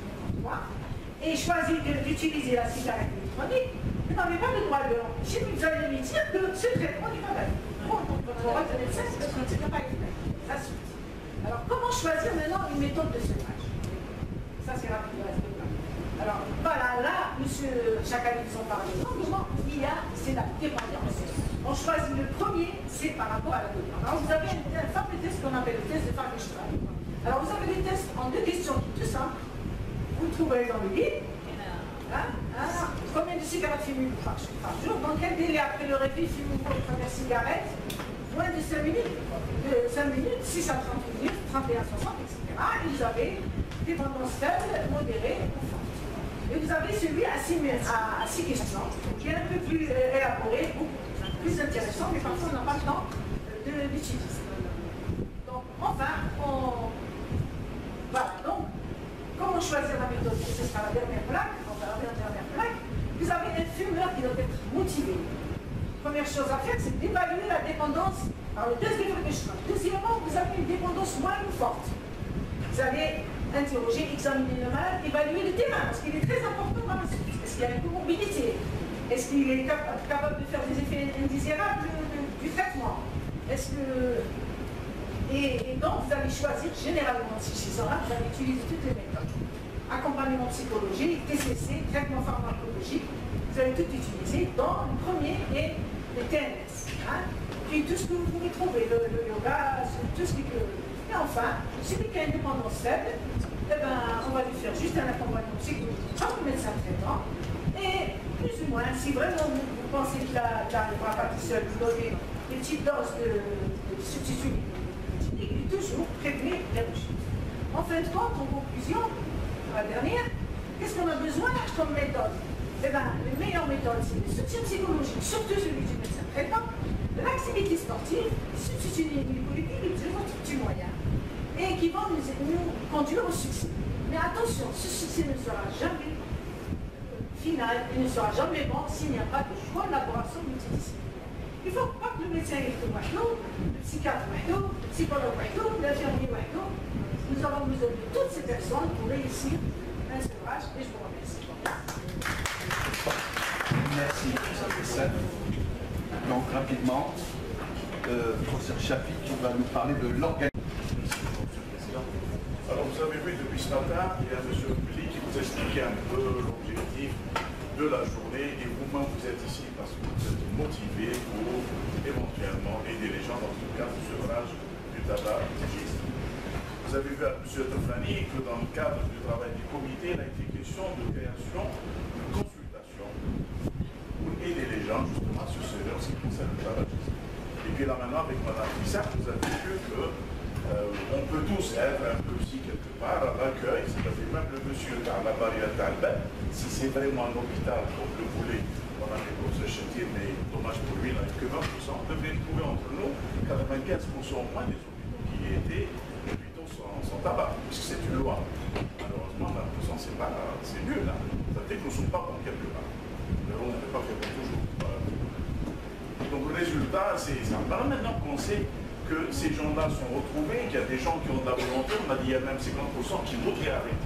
et choisit d'utiliser la cigarette électronique, vous n'avez pas le droit de l'empêcher, mais vous allez lui dire que ce traitement n'est pas valide. Bon, donc votre rôle de médecin, c'est parce que ce n'est pas efficace. Ça suffit. Alors, comment choisir maintenant une méthode de sevrage? Ça, c'est rapide. Alors, voilà, là, monsieur Chakali nous en parlait longuement, c'est la dépendance. On choisit le premier, c'est par rapport à la dépendance. Alors, vous avez un fameux test qu'on appelle le test de Frankenstein. Alors, vous avez des tests en 2 questions tout simples. Vous le trouverez dans le guide. Combien de cigarettes fumez-vous par jour? Dans quel délai après le réveil fumez-vous votre première cigarette? Moins de 5 minutes, 6 à 30 minutes, 31 à 60, etc. Et vous avez dépendance faible, modérée ou forte. Et vous avez celui à 6 questions, qui est un peu plus élaboré, beaucoup plus intéressant, mais parfois on n'a pas le temps d'utiliser. Donc, enfin, voilà. Donc, comment choisir la méthode? Ce sera la dernière plaque. Vous avez un fumeur qui doit être motivé. Première chose à faire, c'est d'évaluer la dépendance par le test de Frankenstein. Deuxièmement, vous avez une dépendance moins ou forte. Vous allez interroger, examiner le malade, évaluer le terrain, parce qu'il est très important dans la suite. Est-ce qu'il y a une comorbidité? Est-ce qu'il est capable de faire des effets indésirables du traitement? Est-ce que... Et donc, vous allez choisir généralement, si chez ça, vous allez utiliser toutes les méthodes. Accompagnement psychologique, TCC, traitement pharmacologique, vous allez tout utiliser dans le premier et les TNS. Puis tout ce que vous pouvez trouver, le yoga, tout ce qui peut. Et enfin, celui qui a une dépendance faible, on va lui faire juste un accompagnement psychologique par le médecin traitant. Et plus ou moins, si vraiment vous pensez qu'il n'arrivera pas tout seul, vous donnez des petites doses de substitut et toujours prévenir les rechutes. En fin de compte, en conclusion, la dernière, qu'est-ce qu'on a besoin comme méthode? Eh bien, les meilleures méthodes, c'est le soutien psychologique, surtout celui du médecin traitant, l'activité sportive, substituer les politiques et les petits moyens. et qui vont nous conduire au succès. Mais attention, ce succès ne sera jamais final, il ne sera jamais bon s'il n'y a pas de collaboration multidisciplinaire. Il ne faut pas que le médecin est wahdo, le psychiatre wahdo, le psychologue wahdo, l'infirmier wahdo. Nous avons besoin de toutes ces personnes pour réussir un sevrage et je vous remercie. Merci, professeur. Donc rapidement, professeur Chafi qui va nous parler de l'organisation. Alors vous avez vu depuis ce matin, il y a M. Pili qui vous expliquait un peu l'objectif de la journée et vous-même vous êtes ici parce que vous êtes motivé pour éventuellement aider les gens dans le cadre du sevrage du tabac digeste. Vous avez vu à M. Tofani que dans le cadre du travail du comité, il a été question de création de consultation pour aider les gens justement sur ce en ce qui concerne le tabagisme. Et puis là maintenant avec Mme Fissat, vous avez vu que on peut tous être un peu aussi quelque part à l'accueil, c'est-à-dire même le monsieur à la barrière d'Albert, si c'est vraiment un hôpital comme le voulait, on a des grosses châtiers, mais dommage pour lui, il n'a que 20%, on devrait trouver entre nous 95% au moins des hôpitaux qui étaient hôpitaux sans tabac, puisque c'est une loi. Malheureusement, 20% c'est nul, là. Ça veut dire que nous ne sommes pas bons quelque part. Mais on ne peut pas faire toujours. Donc le résultat, c'est ça. Alors maintenant qu'on sait que ces gens-là sont retrouvés, qu'il y a des gens qui ont de la volonté, on a dit il y a même 50% qui voudraient arrêter.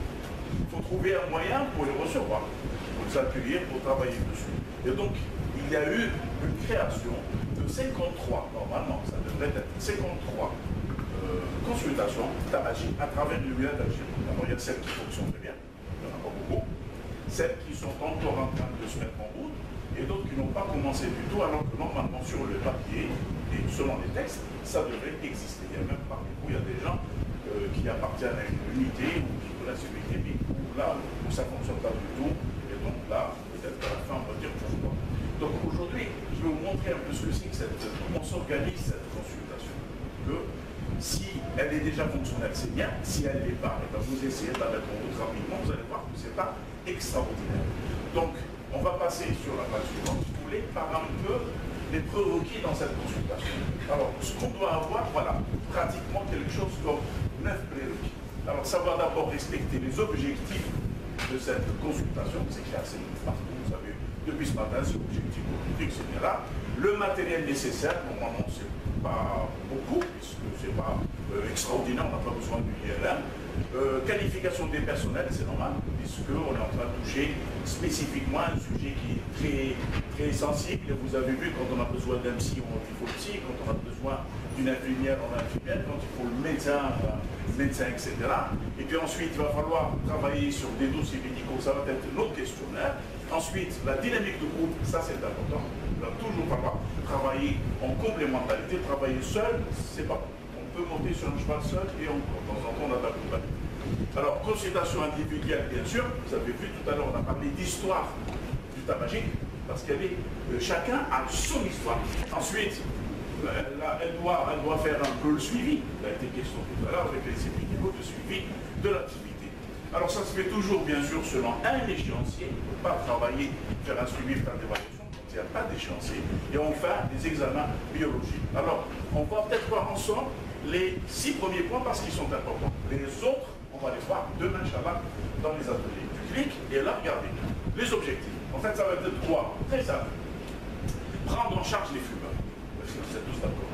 Il faut trouver un moyen pour les recevoir, pour les accueillir, pour travailler dessus. Et donc, il y a eu une création de 53, normalement, ça devrait être 53 consultations tabagiques à travers l'Union d'Algérie. Alors, il y a celles qui fonctionnent très bien, il n'y en a pas beaucoup, celles qui sont encore en train de se mettre en route, et d'autres qui n'ont pas commencé du tout, alors que normalement, sur le papier, et selon les textes, ça devrait exister. Il y a même parmi vous, il y a des gens qui appartiennent à une unité ou qui connaissent une unité, mais là où ça ne fonctionne pas du tout. Et donc là, peut-être qu'à la fin, on va dire pourquoi. Donc aujourd'hui, je vais vous montrer un peu ce que c'est que comment s'organise cette consultation. Que si elle est déjà fonctionnelle, c'est bien. Si elle n'est pas, et ben vous essayez de la mettre en route rapidement, vous allez voir que ce n'est pas extraordinaire. Donc, on va passer sur la page suivante, si vous voulez, par un peu les prérequis dans cette consultation. Alors, ce qu'on doit avoir, voilà, pratiquement quelque chose comme 9 prérequis. Alors, ça va d'abord respecter les objectifs de cette consultation, c'est clair, c'est partout, vous savez, depuis ce matin, c'est l'objectif politique, etc. Le matériel nécessaire, normalement, c'est pas beaucoup, puisque c'est pas extraordinaire, on n'a pas besoin du IRM. Qualification des personnels, c'est normal, puisqu'on est en train de toucher spécifiquement un sujet qui est très sensible. Et vous avez vu, quand on a besoin d'un psy, il faut le psy, quand on a besoin d'une infirmière, on a l'infirmière, quand il faut le médecin, etc. Et puis ensuite, il va falloir travailler sur des dossiers médicaux, ça va être notre questionnaire. Ensuite, la dynamique de groupe, ça c'est important. Il va toujours falloir travailler en complémentarité, travailler seul, c'est pas bon. On peut monter sur un cheval seul et de temps en temps on a de la compagnie. Alors, consultation individuelle, bien sûr, vous avez vu tout à l'heure, on a parlé d'histoire du tabagique, parce qu'elle est, chacun a son histoire. Ensuite, elle doit faire un peu le suivi, il a été question tout à l'heure avec les épidémiologues de suivi de l'activité. Alors ça se fait toujours, bien sûr, selon un échéancier, on ne peut pas travailler, faire un suivi, faire des évaluations quand il n'y a pas d'échéancier, et on fait des examens biologiques. Alors, on va peut-être voir ensemble les 6 premiers points parce qu'ils sont importants. Les autres, on va les voir demain, Inch'Allah, dans les ateliers du clic, et là, regardez, les objectifs. En fait, ça va être 3, très simple. Prendre en charge les fumeurs. Vous êtes tous d'accord.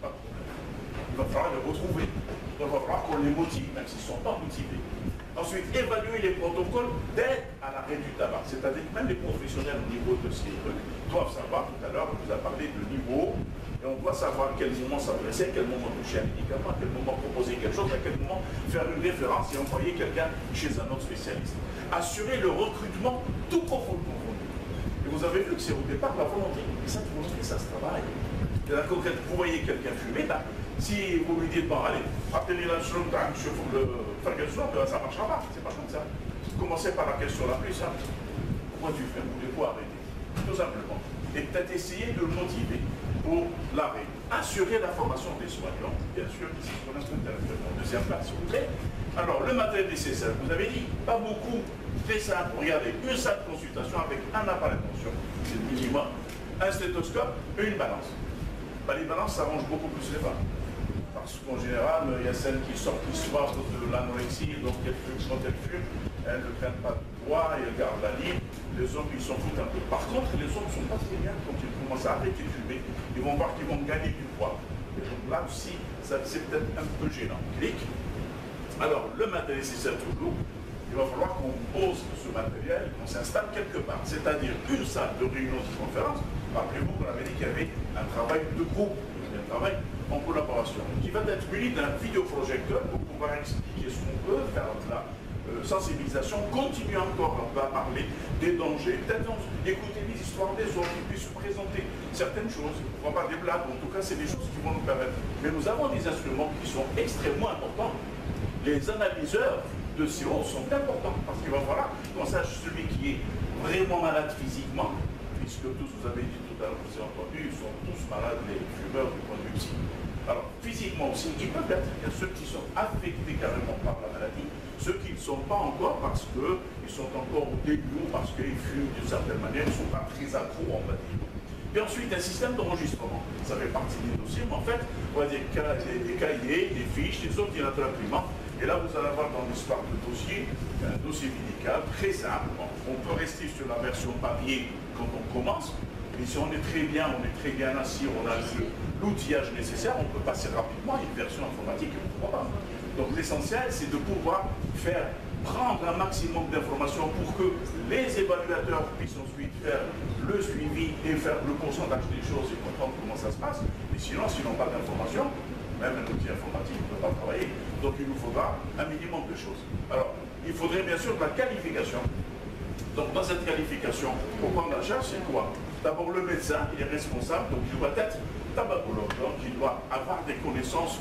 Pas de problème. Il va falloir les retrouver. Il va falloir qu'on les motive, même s'ils ne sont pas motivés. Ensuite, évaluer les protocoles d'aide à l'arrêt du tabac. C'est-à-dire que même les professionnels au niveau de ces trucs doivent savoir, tout à l'heure, on vous a parlé de niveau, et on doit savoir à quel moment s'adresser, à quel moment toucher un médicament, à quel moment proposer quelque chose, à quel moment faire une référence et envoyer quelqu'un chez un autre spécialiste. Assurer le recrutement tout profondément. Et vous avez vu que c'est au départ la volonté. Et cette volonté, ça se travaille. Et là, concrètement, vous voyez quelqu'un fumer, ben, si vous lui dites, bon, allez, appelez l'instrument sur le Ferguson, ça ne marchera pas. C'est pas comme ça. Commencez par la question la plus simple. Pourquoi tu fais? Voulez-vous arrêter? Tout simplement. Et peut-être essayer de le motiver pour l'arrêt. Assurer la formation des soignants, bien sûr, ici, sur l'instrument deuxième place, s'il vous plaît. Alors, le matériel nécessaire, vous avez dit, pas beaucoup, très simple. Regardez, une simple consultation avec un appareil de tension, c'est le minimum, un stéthoscope et une balance. Ben, les balances, ça range beaucoup plus les femmes. parce qu'en général, il y a celles qui sortent l'histoire de l'anorexie, donc quand elles fument, elles ne prennent pas de poids et elles gardent la ligne. Les hommes, ils s'en foutent un peu. Par contre, les hommes ne sont pas très bien quand ils commencent à arrêter de fumer. Ils vont voir qu'ils vont gagner du poids. Et donc là aussi, c'est peut-être un peu gênant. Clic. Alors, le matériel nécessaire toujours, il va falloir qu'on pose ce matériel, qu'on s'installe quelque part. C'est-à-dire une salle de réunion de conférence. Rappelez-vous qu'on avait dit qu'il y avait un travail de groupe, un travail en collaboration, qui va être muni d'un vidéoprojecteur pour pouvoir expliquer ce qu'on peut faire de la sensibilisation, continuer encore à parler des dangers, peut-être écouter les histoires des autres, et puis se présenter certaines choses, pourquoi pas des blagues, en tout cas c'est des choses qui vont nous permettre. Mais nous avons des instruments qui sont extrêmement importants. Les analyseurs de CO sont importants, parce qu'il va falloir qu'on sache celui qui est vraiment malade physiquement, puisque tous, vous avez dit tout à l'heure, vous avez entendu, ils sont tous malades, les fumeurs du point de vue psy. Alors, physiquement aussi, ils peuvent être, il y a ceux qui sont affectés carrément par la maladie, ceux qui ne sont pas encore parce qu'ils sont encore au début, parce qu'ils fument d'une certaine manière, ils ne sont pas très accros, on va dire. Et ensuite, un système d'enregistrement. Ça fait partie des dossiers, mais en fait, on va dire des cahiers, des fiches, des ordinateurs imprimants. Et là, vous allez avoir dans l'histoire de dossier, un dossier médical très simple. On peut rester sur la version papier quand on commence, mais si on est très bien assis, on a l'outillage nécessaire, on peut passer rapidement à une version informatique. Pourquoi pas? Donc l'essentiel, c'est de pouvoir prendre un maximum d'informations pour que les évaluateurs puissent ensuite faire le suivi et faire le pourcentage des choses et comprendre comment ça se passe. Mais sinon, s'ils n'ont pas d'informations, même un outil informatique ne peut pas travailler. Donc il nous faudra un minimum de choses. Alors, il faudrait bien sûr de la qualification. Donc dans cette qualification, pour prendre la charge, c'est quoi? D'abord le médecin, il est responsable, donc il doit être tabacologue, donc il doit avoir des connaissances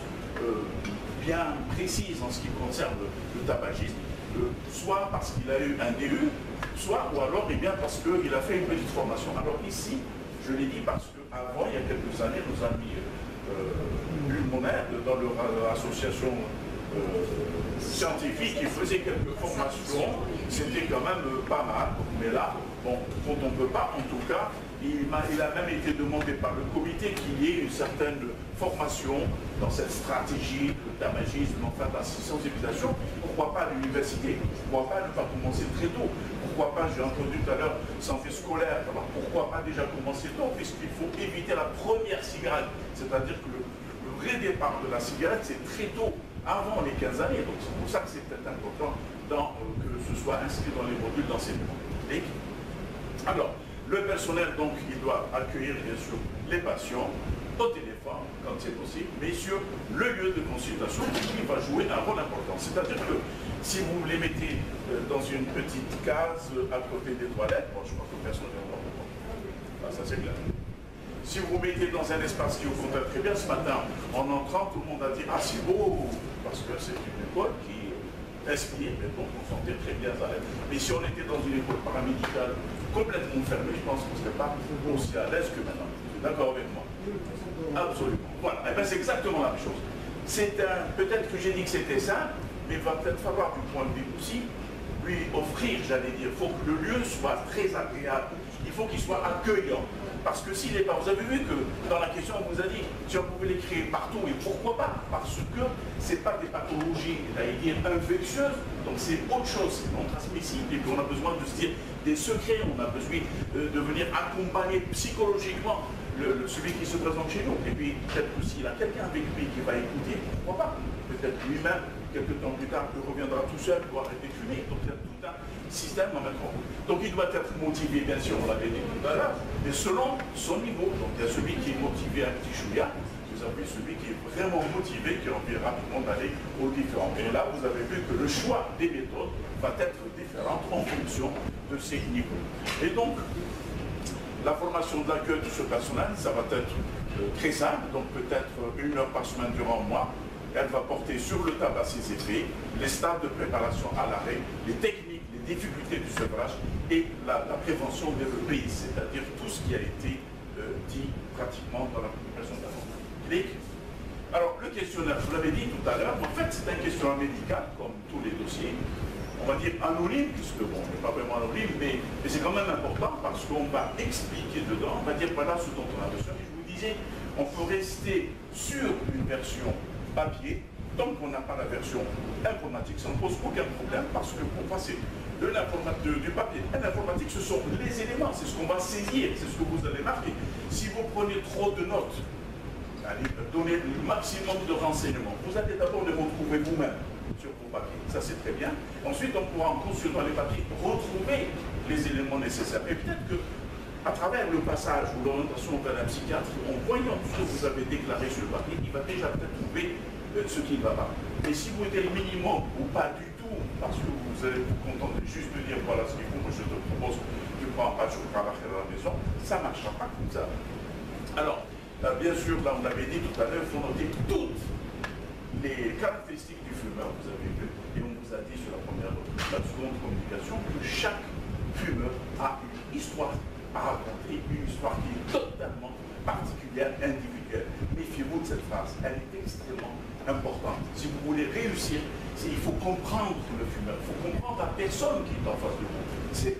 bien précises en ce qui concerne le tabagisme, soit parce qu'il a eu un DU, soit ou alors bien parce qu'il a fait une petite formation. Alors ici, je l'ai dit parce qu'avant, il y a quelques années, nos amis pulmonaires dans leur association scientifique qui faisait quelques formations, c'était quand même pas mal. Mais là, bon, quand on ne peut pas, en tout cas, il a même été demandé par le comité qu'il y ait une certaine formation dans cette stratégie de tabagisme, enfin de la sensibilisation. Pourquoi pas à l'université? Pourquoi pas ne pas commencer très tôt? Pourquoi pas, j'ai entendu tout à l'heure, santé scolaire, alors pourquoi pas déjà commencer tôt, puisqu'il faut éviter la première cigarette. C'est-à-dire que le vrai départ de la cigarette, c'est très tôt, avant les 15 années. Donc c'est pour ça que c'est peut-être important que ce soit inscrit dans les modules d'enseignement. Alors, le personnel, donc, il doit accueillir, bien sûr, les patients au téléphone, quand c'est possible, mais sur le lieu de consultation qui va jouer un rôle important. C'est-à-dire que si vous les mettez dans une petite case à côté des toilettes, bon, je crois que personne ne va comprendre. Ça, c'est clair. Si vous vous mettez dans un espace qui vous contraire très bien, ce matin, en entrant, tout le monde a dit « Ah, c'est beau !» parce que c'est une école qui inspire, mais donc on sentait très bien à l'aise. Mais si on était dans une école paramédicale complètement fermée, je pense qu'on ne serait pas aussi à l'aise que maintenant. D'accord avec moi? Absolument. Voilà, et bien c'est exactement la même chose. Peut-être que j'ai dit que c'était simple, mais il va peut-être falloir, du point de vue aussi, lui offrir, j'allais dire, il faut que le lieu soit très agréable, il faut qu'il soit accueillant. Parce que s'il n'est pas, vous avez vu que dans la question, on vous a dit, si on pouvait les créer partout, et pourquoi pas? Parce que ce n'est pas des pathologies, j'allais dire, infectieuses, donc c'est autre chose, c'est non transmissible, et puis on a besoin de se dire des secrets, on a besoin de venir accompagner psychologiquement celui qui se présente chez nous. Et puis peut-être que s'il a quelqu'un avec lui qui va écouter, pourquoi pas? Peut-être lui-même, quelques temps plus tard, il reviendra tout seul pour arrêter de fumer. Donc il y a tout un système à mettre en route. Donc il doit être motivé, bien sûr, on l'avait dit tout à l'heure, mais selon son niveau. Donc il y a celui qui est motivé un petit chouïa, vous avez celui qui est vraiment motivé, qui a envie rapidement d'aller aux différents. Et là, vous avez vu que le choix des méthodes va être différent en fonction de ces niveaux. Et donc, la formation de l'accueil de ce personnel, ça va être très simple, donc peut-être 1 heure par semaine durant un mois. Elle va porter sur le tabac ses effets, les stades de préparation à l'arrêt, les techniques, les difficultés du sevrage et la prévention des EPI, c'est-à-dire tout ce qui a été dit pratiquement dans la préparation de la formation. Alors, le questionnaire, je vous l'avais dit tout à l'heure, en fait, c'est un questionnaire médical, comme tous les dossiers, on va dire anonyme, puisque bon, on n'est pas vraiment anonyme, mais c'est quand même important parce qu'on va expliquer dedans, on va dire voilà ce dont on a besoin. Et je vous disais, on peut rester sur une version papier, tant qu'on n'a pas la version informatique, ça ne pose aucun problème parce que pour passer du papier à l'informatique, ce sont les éléments, c'est ce qu'on va saisir, c'est ce que vous allez marquer. Si vous prenez trop de notes, allez donner le maximum de renseignements, vous allez d'abord les retrouver vous-même sur vos papiers, ça c'est très bien. Ensuite, on pourra en consultant les papiers retrouver les éléments nécessaires. Et peut-être que à travers le passage ou l'orientation vers un psychiatre, en voyant ce que vous avez déclaré sur le papier, il va déjà peut-être trouver ce qui ne va pas. Et si vous êtes le minimum ou pas du tout, parce que vous allez vous contenter juste de dire voilà ce qu'il faut, moi je te propose, tu prends un patch au travail à la maison, ça ne marchera pas comme ça. Alors, bien sûr, là on l'avait dit tout à l'heure, il faut noter toutes les caractéristiques du fumeur, vous avez vu, et on vous a dit sur la seconde communication que chaque fumeur a une histoire à raconter, une histoire qui est totalement particulière, individuelle. Méfiez-vous de cette phrase, elle est extrêmement importante. Si vous voulez réussir, il faut comprendre le fumeur, il faut comprendre la personne qui est en face de vous. C'est,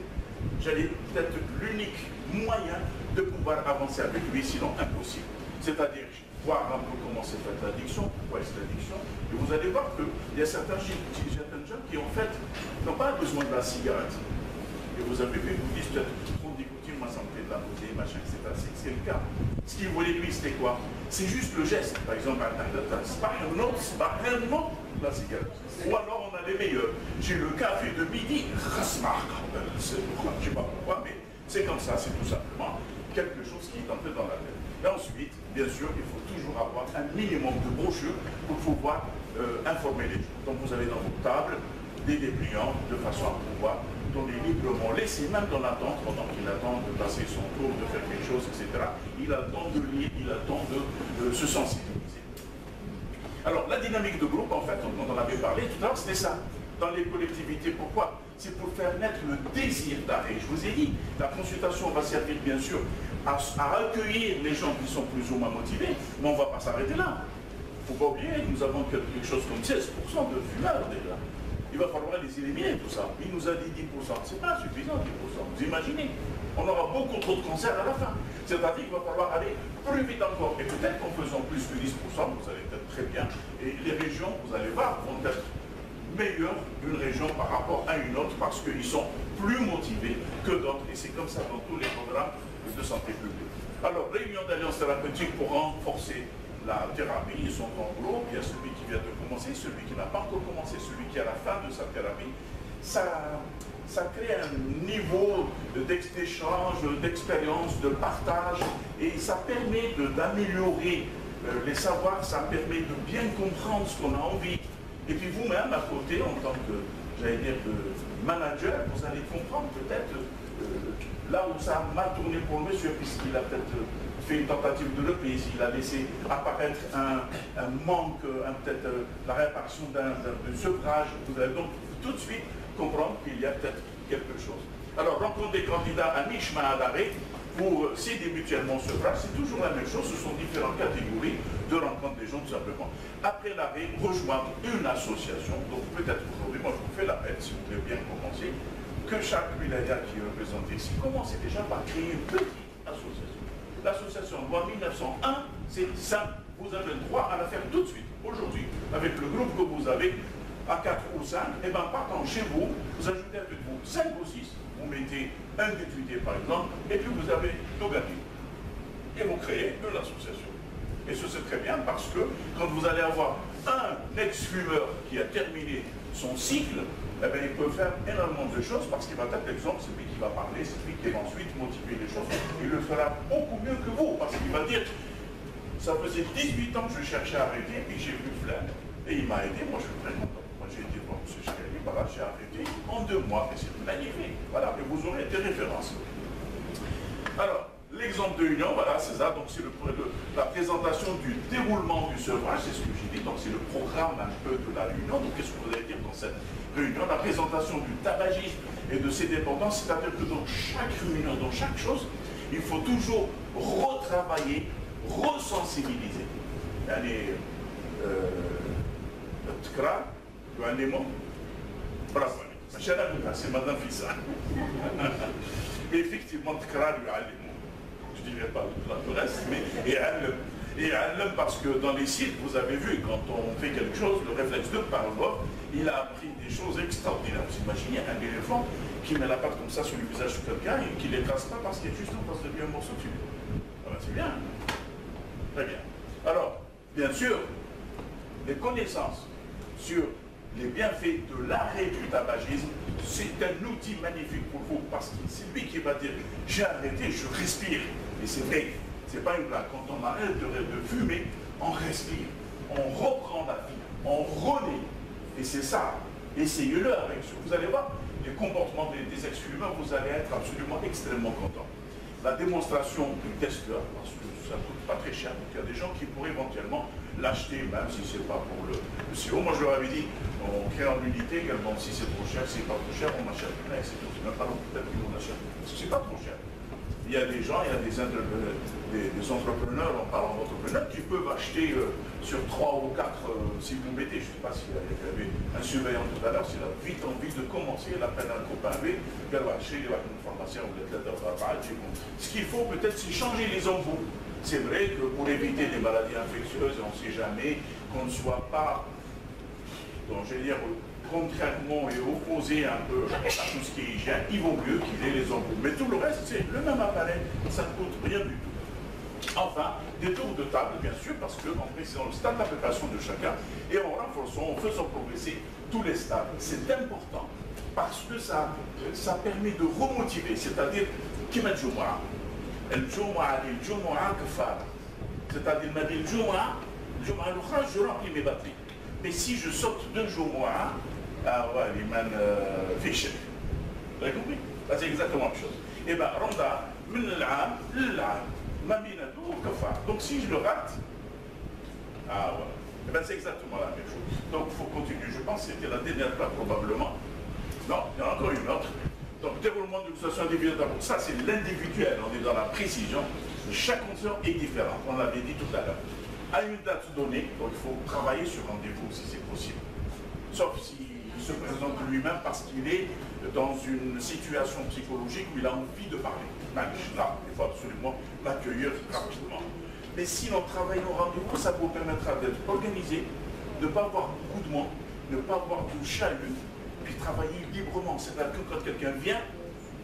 j'allais peut-être l'unique moyen de pouvoir avancer avec lui, sinon impossible. C'est-à-dire voir un peu comment s'est faite l'addiction, pourquoi est-ce l'addiction, et vous allez voir qu'il y a certains jeunes qui en fait n'ont pas besoin de la cigarette. Et vous avez vu, vous dites peut-être trop de nicotine, moi ça me fait de la beauté, machin, etc. C'est le cas. Ce qu'il voulait lui, c'était quoi? C'est juste le geste. Par exemple, c'est pas un autre, c'est pas réellement la cigarette. Ou alors on a les meilleurs. J'ai le café de midi, je sais pas pourquoi, mais c'est comme ça, c'est tout simplement quelque chose qui est entré dans la tête. Et ensuite, bien sûr, il faut toujours avoir un minimum de brochures pour pouvoir informer les gens. Donc vous avez dans vos tables des dépliants de façon à pouvoir donner librement, laisser même dans l'attente, pendant qu'il attend de passer son tour, de faire quelque chose, etc. Il a le temps de lire, il a le temps de se sensibiliser. Alors, la dynamique de groupe, en fait, quand on en avait parlé tout à l'heure, c'était ça. Dans les collectivités, pourquoi? C'est pour faire naître le désir d'arrêt. Je vous ai dit, la consultation va servir, bien sûr, à accueillir les gens qui sont plus ou moins motivés, mais on ne va pas s'arrêter là. Il ne faut pas oublier, nous avons quelque chose comme 16% de fumeurs déjà. Il va falloir les éliminer, tout ça. Il nous a dit 10%. Ce n'est pas suffisant, 10%. Vous imaginez? On aura beaucoup trop de cancers à la fin. C'est-à-dire qu'il va falloir aller plus vite encore. Et peut-être qu'en faisant plus que 10%, vous allez être très bien. Et les régions, vous allez voir, vont être meilleures d'une région par rapport à une autre parce qu'ils sont plus motivés que d'autres. Et c'est comme ça dans tous les programmes de santé publique. Alors, réunion d'alliance thérapeutique pour renforcer la thérapie, ils sont en groupe, il y a celui qui vient de commencer, celui qui n'a pas encore commencé, celui qui est à la fin de sa thérapie. Ça crée un niveau d'échange, d'expérience, de partage, et ça permet d'améliorer les savoirs, ça permet de bien comprendre ce qu'on a envie. Et puis vous-même, à côté, en tant que, j'allais dire, manager, vous allez comprendre peut-être là où ça a mal tourné pour le monsieur, puisqu'il a peut-être fait une tentative de reprise, il a laissé apparaître un manque, peut-être la réparation d'un sevrage. Vous allez donc tout de suite comprendre qu'il y a peut-être quelque chose. Alors, rencontre des candidats à mi-chemin à l'arrêt pour s'aider mutuellement au sevrage, c'est toujours la même chose, ce sont différentes catégories de rencontres des gens tout simplement. Après l'arrêt, rejoindre une association. Donc peut-être aujourd'hui, moi je vous fais l'appel, si vous voulez bien commencer, que chaque wilaya qui est représenté ici commence déjà par créer une petite association. L'association loi 1901, c'est simple. Vous avez le droit à la faire tout de suite, aujourd'hui, avec le groupe que vous avez, à 4 ou 5, et bien partant chez vous, vous ajoutez avec vous 5 ou 6, vous mettez un député par exemple, et puis vous avez tout gagné. Et vous créez une association. Et ce c'est très bien parce que quand vous allez avoir un ex-fumeur qui a terminé son cycle, eh bien, il peut faire énormément de choses parce qu'il va être l'exemple, c'est lui qui va parler, c'est lui qui va ensuite motiver les choses. Il le fera beaucoup mieux que vous parce qu'il va dire ça faisait 18 ans que je cherchais à arrêter et j'ai vu Flair et il m'a aidé, moi je suis très content. Moi j'ai dit bon, monsieur Chikali, voilà, j'ai arrêté en 2 mois et c'est magnifique. Voilà, et vous aurez des références. Alors, l'exemple de union, voilà, c'est ça, donc c'est la présentation du déroulement du sevrage, c'est ce que j'ai dit, donc c'est le programme un peu de la réunion. Donc qu'est-ce que vous allez dire dans cette réunion? La présentation du tabagisme et de ses dépendances, c'est-à-dire que dans chaque réunion, dans chaque chose, il faut toujours retravailler, resensibiliser. Allez, Tkra, tu as un démon? Bravo, c'est Madame Fissa. Mais effectivement, Tkra lui a un démon. Je ne dirais pas le reste, mais Et parce que dans les sites, vous avez vu, quand on fait quelque chose, le réflexe de parole, il a appris des choses extraordinaires. Vous imaginez un éléphant qui met la patte comme ça sur le visage de quelqu'un et qui ne l'écrase pas parce qu'il est juste en face de lui un morceau de tube. Ah ben, c'est bien. Très bien. Alors, bien sûr, les connaissances sur les bienfaits de l'arrêt du tabagisme, c'est un outil magnifique pour vous parce que c'est lui qui va dire j'ai arrêté, je respire. Et c'est vrai, c'est pas une blague. Quand on arrête de fumer, on respire, on reprend la vie, on renaît. Et c'est ça. Essayez-le avec ça. Vous allez voir les comportements des ex-fumeurs, vous allez être absolument extrêmement content. La démonstration du testeur, parce que ça ne coûte pas très cher, donc il y a des gens qui pourraient éventuellement l'acheter, même si ce n'est pas pour le CO. Moi, je leur avais dit, on crée en unité également, si c'est trop cher, si c'est pas trop cher, on achète. C'est même pas peut-être qu'on achète, parce que c'est pas trop cher. Il y a des gens, il y a des entrepreneurs, on parle d'entrepreneurs, qui peuvent acheter sur 3 ou 4, si vous mettez, je ne sais pas s'il y avait un surveillant tout à l'heure, s'il a vite envie de commencer, il appelle un copain avec, il va acheter, il va une pharmacien ou ce qu'il faut peut-être, c'est changer les embouts. C'est vrai que pour éviter des maladies infectieuses, on ne sait jamais qu'on ne soit pas, donc je veux dire, contrairement et opposé un peu à tout ce qui est hygiène, il vaut mieux qu'il ait les embouts. Mais tout le reste, c'est le même appareil, ça ne coûte rien du tout. Enfin, des tours de table, bien sûr, parce qu'en précisant le stade d'application de chacun et en renforçant, en faisant progresser tous les stades. C'est important, parce que ça permet de remotiver, c'est-à-dire, qui met le Jumu'ah. Le Jumu'ah kafar. C'est-à-dire, le Jumu'ah, je remplis mes batteries. Mais si je saute d'un Jumu'ah, ah ouais, il m'a fiché. Vous avez compris? C'est exactement la même chose. Et bien, Randa, donc si je le rate, ah ouais, et ben c'est exactement la même chose. Donc il faut continuer. Je pense que c'était la dernière place probablement. Non, il y en a encore une autre. Donc développement de situation individuelle d'abord. Ça c'est l'individuel, on est dans la précision. Chaque conscient est différent, on l'avait dit tout à l'heure. À une date donnée, donc il faut travailler sur rendez-vous si c'est possible. Sauf s'il se présente lui-même parce qu'il est dans une situation psychologique où il a envie de parler. Là, il faut absolument l'accueillir rapidement. Mais sinon, travailler au rendez-vous, ça vous permettra d'être organisé, de ne pas avoir beaucoup de monde, de ne pas avoir de chalut, puis travailler librement. C'est-à-dire que quand quelqu'un vient,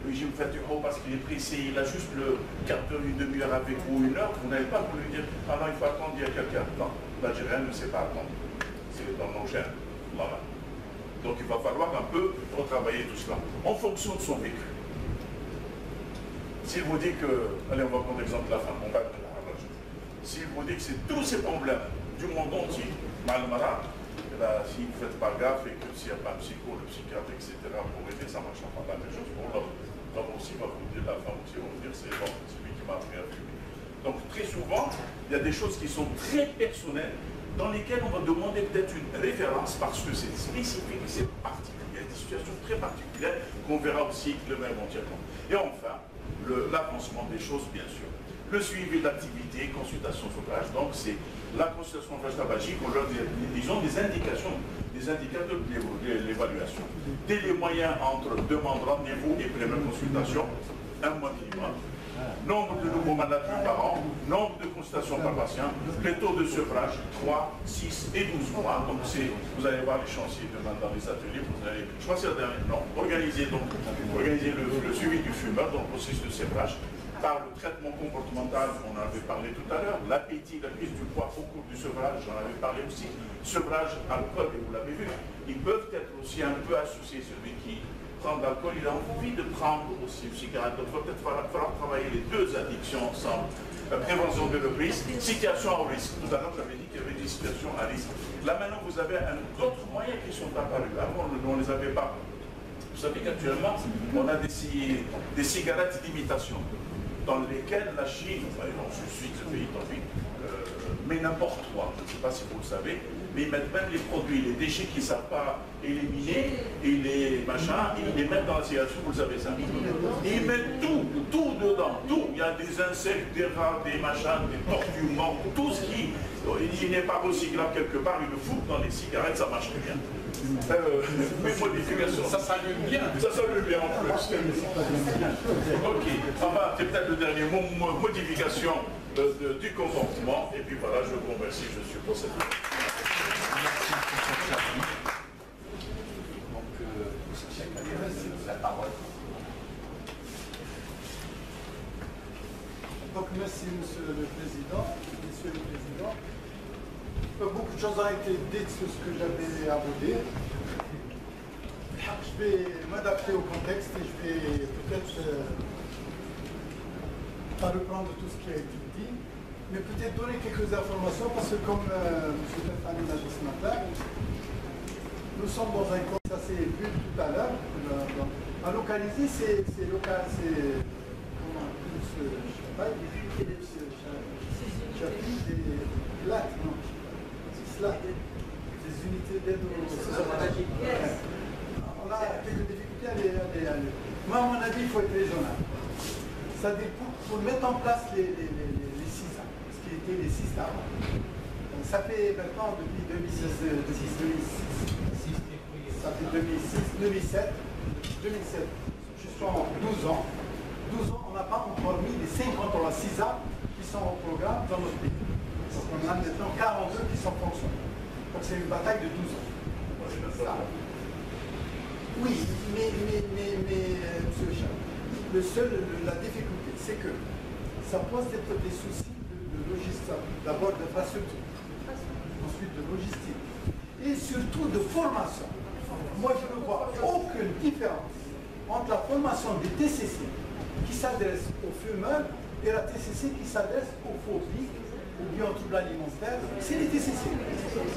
le régime fait du haut parce qu'il est pressé, il a juste le quart d'heure, une demi-heure avec vous, une heure, vous n'avez pas pour lui dire ah non, il faut attendre, il y a quelqu'un. Non, l'Algérien ne sait pas attendre. C'est dans nos gènes. Voilà. Donc il va falloir un peu retravailler tout cela en fonction de son vécu. S'il vous dit que, allez, on va prendre l'exemple de la femme, on va être là. S'il vous dit que c'est tous ces problèmes du monde entier, malmara, si vous ne faites pas gaffe et que s'il n'y a pas un psycho, le psychiatre, etc., pour aider, ça ne marchera pas. La même chose pour l'homme. L'homme aussi va vous dire, la femme aussi va vous dire, c'est l'homme, c'est lui qui m'a appris à fumer. Donc très souvent, il y a des choses qui sont très personnelles, dans lesquelles on va demander peut-être une référence parce que c'est spécifique, c'est particulier, il y a des situations très particulières qu'on verra aussi demain éventuellement. Et enfin, l'avancement des choses, bien sûr. Le suivi d'activité, consultation sauvage, donc c'est la consultation sauvage tabagique, on leur dit, disons, des indications, des indicateurs de l'évaluation. Délai moyen entre demande rendez-vous et première consultation, un mois minimum. Nombre de nouveaux malades par an, nombre de consultations par patient, les taux de sevrage 3, 6 et 12 mois. Donc vous allez voir les chantiers demain dans les ateliers, vous allez choisir d'un nom, organiser le suivi du fumeur dans le processus de sévrage par le traitement comportemental, on en avait parlé tout à l'heure, l'appétit, la prise du poids au cours du sevrage, j'en avais parlé aussi, sevrage, alcool, et vous l'avez vu, ils peuvent être aussi un peu associés, celui qui prend de l'alcool, il a envie de prendre aussi une cigarette. Donc il va peut-être falloir travailler les deux addictions ensemble. Prévention de reprise, situation à risque. Tout à l'heure, j'avais dit qu'il y avait des situations à risque. Là maintenant, vous avez d'autres moyens qui sont apparus. Avant, on ne les avait pas. Vous savez qu'actuellement, on a des cigarettes d'imitation dans lesquelles la Chine, je suis le pays tant pis, mais n'importe quoi, je ne sais pas si vous le savez, mais ils mettent même les produits, les déchets qu'ils ne savent pas éliminer, et les machins, ils les mettent dans la cigarette, vous le savez ça. Et ils mettent tout dedans, tout. Il y a des insectes, des rats, des machins, des tortues mortes, tout ce qui n'est pas recyclable quelque part, ils le foutent dans les cigarettes, ça marche très bien. Mes modifications. Ça s'allume bien. Ça s'allume bien en plus. Ok, enfin, c'est peut-être le dernier mot, modification du comportement. Et puis voilà, je vous remercie, je suppose cette Merci pour cette avis. Donc, la parole. Donc, merci, Monsieur le Président, Monsieur le Président. Beaucoup de choses ont été dites sur ce que j'avais à vous dire. Je vais m'adapter au contexte et je vais peut-être pas reprendre tout ce qui a été dit, mais peut-être donner quelques informations parce que comme M. Tefani l'a dit ce matin, nous sommes dans un contexte, ça s'est vu tout à l'heure. À localiser, c'est local, c'est comment je sais pas, des unités d'aide aux on a quelques difficultés à aller. Moi, à mon avis, il faut être raisonnable. C'est-à-dire pour mettre en place les 6 ans, ce qui était les 6 ans. Ça fait maintenant depuis 2006, ça fait 2006, 2007, jusqu'en 12 ans. 12 ans, on n'a pas encore mis les 50 ou 6 ans qui sont au programme dans notre pays. Donc on a maintenant 42 qui sont fonctionnels. Donc c'est une bataille de 12 ans. Ça. Oui, mais M. Charles, la difficulté, c'est que ça pose des soucis de logistique, d'abord d'infrastructure, ensuite de logistique, et surtout de formation. Moi, je ne vois aucune différence entre la formation des TCC qui s'adresse aux fumeurs et la TCC qui s'adresse aux phobiques ou bien aux troubles alimentaires. C'est les TCC.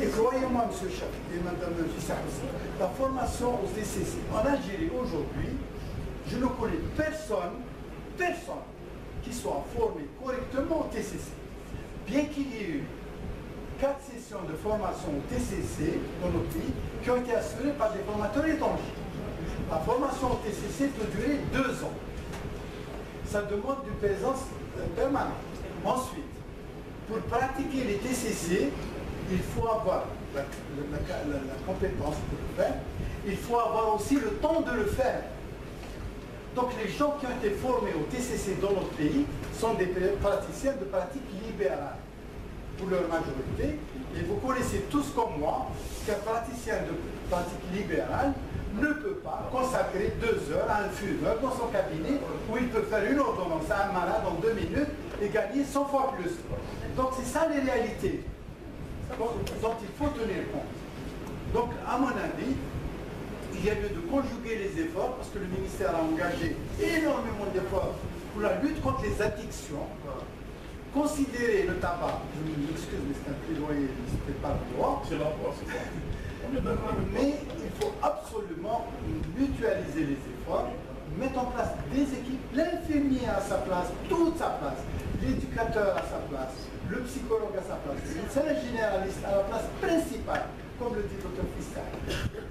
Et croyez-moi, M. Charles et Mme Fissa aussi, la formation aux TCC en Algérie aujourd'hui, je ne connais personne qui soit formé correctement au TCC. Bien qu'il y ait eu 4 sessions de formation au TCC dans notre pays qui ont été assurées par des formateurs étrangers. La formation au TCC peut durer 2 ans. Ça demande une présence permanente. Ensuite, pour pratiquer les TCC, il faut avoir la compétence pour le faire. Il faut avoir aussi le temps de le faire. Donc les gens qui ont été formés au TCC dans notre pays sont des praticiens de pratique libérale, pour leur majorité. Et vous connaissez tous comme moi qu'un praticien de pratique libérale ne peut pas consacrer 2 heures à un fumeur dans son cabinet où il peut faire une ordonnance à un malade en 2 minutes et gagner 100 fois plus. Donc c'est ça les réalités dont il faut tenir compte. Donc à mon avis, il y a lieu de conjuguer les efforts parce que le ministère a engagé énormément d'efforts pour la lutte contre les addictions. Considérer le tabac, je m'excuse mais c'est un plaidoyer, c'était pas le droit. C'est l'endroit, c'est ça. Mais il faut absolument mutualiser les efforts, mettre en place des équipes, l'infirmier à sa place, toute sa place, l'éducateur à sa place, le psychologue à sa place, le médecin généraliste à la place principale, comme le dit le Dr Fissa.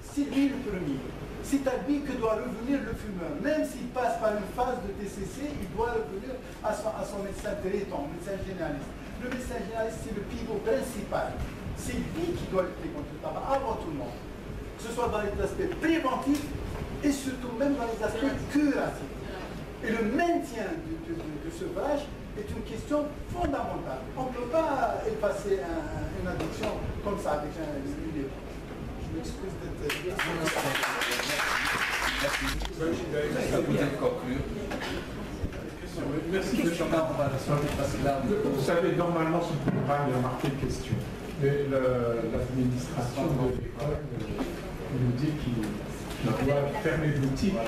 C'est lui le premier. C'est à lui que doit revenir le fumeur. Même s'il passe par une phase de TCC, il doit revenir à son médecin traitant, médecin généraliste. Le médecin généraliste, c'est le pivot principal. C'est lui qui doit lutter contre le tabac avant tout le monde. Que ce soit dans les aspects préventifs et surtout même dans les aspects curatifs. Et le maintien du sevrage est une question fondamentale. On ne peut pas effacer une addiction comme ça avec une idée. Je m'excuse d'être... Vous êtes conclu. Merci de Vous savez, normalement, ce programme est marqué question. Mais l'administration de l'école nous dit qu'il doit fermer boutique.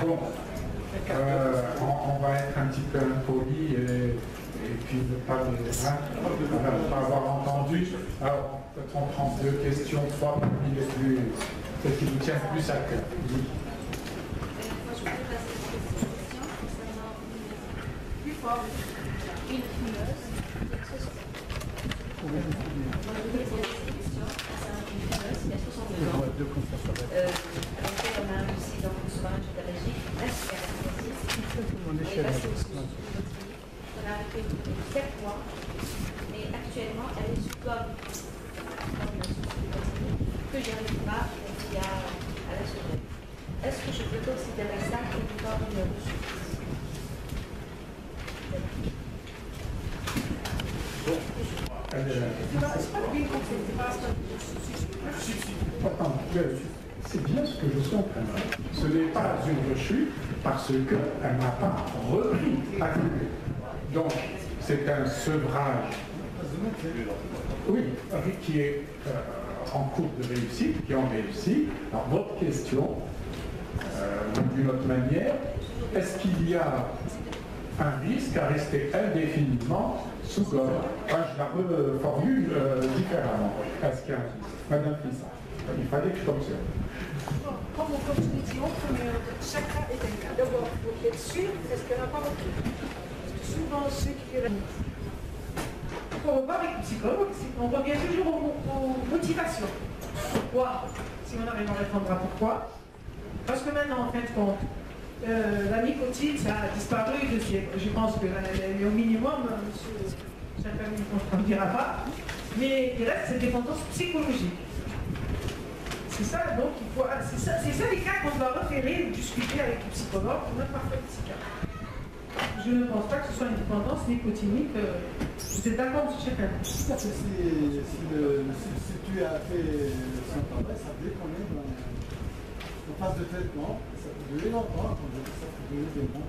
Bon, on va être un petit peu impoli et puis ne pas avoir entendu. Alors, peut-être on prend 2 questions, 3 parmi les plus, peut-être qui nous tiennent plus à cœur. Oui. Une fumeuse. On a aussi dans le sauvage de la Belgique, on est passé au sous. On a arrêté 7 mois, mais actuellement elle est sous code que j'y arrive pas à la surveiller. Est-ce que je peux considérer ça comme une forme de ressource? C'est bien ce que je suis en train de dire. Ce n'est pas une rechute parce qu'elle n'a pas repris à fluer. Donc, c'est un sevrage, oui, qui est en cours de réussite, qui ont réussi. Alors, votre question, d'une autre manière, est-ce qu'il y a un risque à rester indéfiniment sous gomme? Enfin, je la reformule différemment. Est-ce qu'il y a un risque? Madame Fissa, il fallait que je fonctionne. Comme je l'ai dit en premier, chaque cas est un cas. D'abord, il faut être sûr, est-ce qu'elle n'a pas repris? Parce que souvent, ceux qui... Il faut revoir avec le psychologue, on revient toujours aux motivations. Pourquoi? Si on arrive à répondre à pourquoi. Parce que maintenant, en fin de compte, la nicotine, ça a disparu. Je pense que au minimum, monsieur chacun ne dira pas, mais il reste cette dépendance psychologique. C'est ça, donc il faut. C'est ça les cas qu'on doit référer ou discuter avec le psychologue ou même parfois le psychiatre. Je ne pense pas que ce soit une dépendance nicotinique. Vous êtes d'accord, monsieur Chapin? Si tu as fait son travail, ça veut dire qu'on est en phase de traitement. Ça peut durer longtemps, ça peut durer des mois.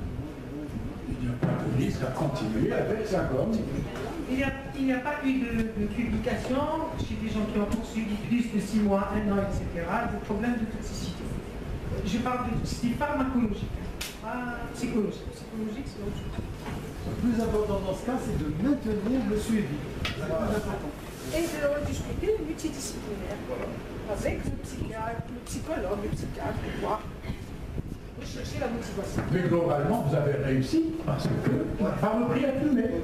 Il n'y a pas de risque à continuer avec sa gomme. Il n'y a pas eu de publication chez des gens qui ont poursuivi plus de 6 mois, 1 an, etc., de problèmes de toxicité. Je parle de toxicité pharmacologique, pas psychologique. Psychologique, c'est autre chose. Le plus important dans ce cas, c'est de maintenir le suivi. C'est le plus important. Et de rediscuter multidisciplinaire avec le psychiatre, le psychologue, le psychiatre, pour voir. Chercher la motivation. Mais globalement, vous avez réussi parce que la femme a repris à fumer.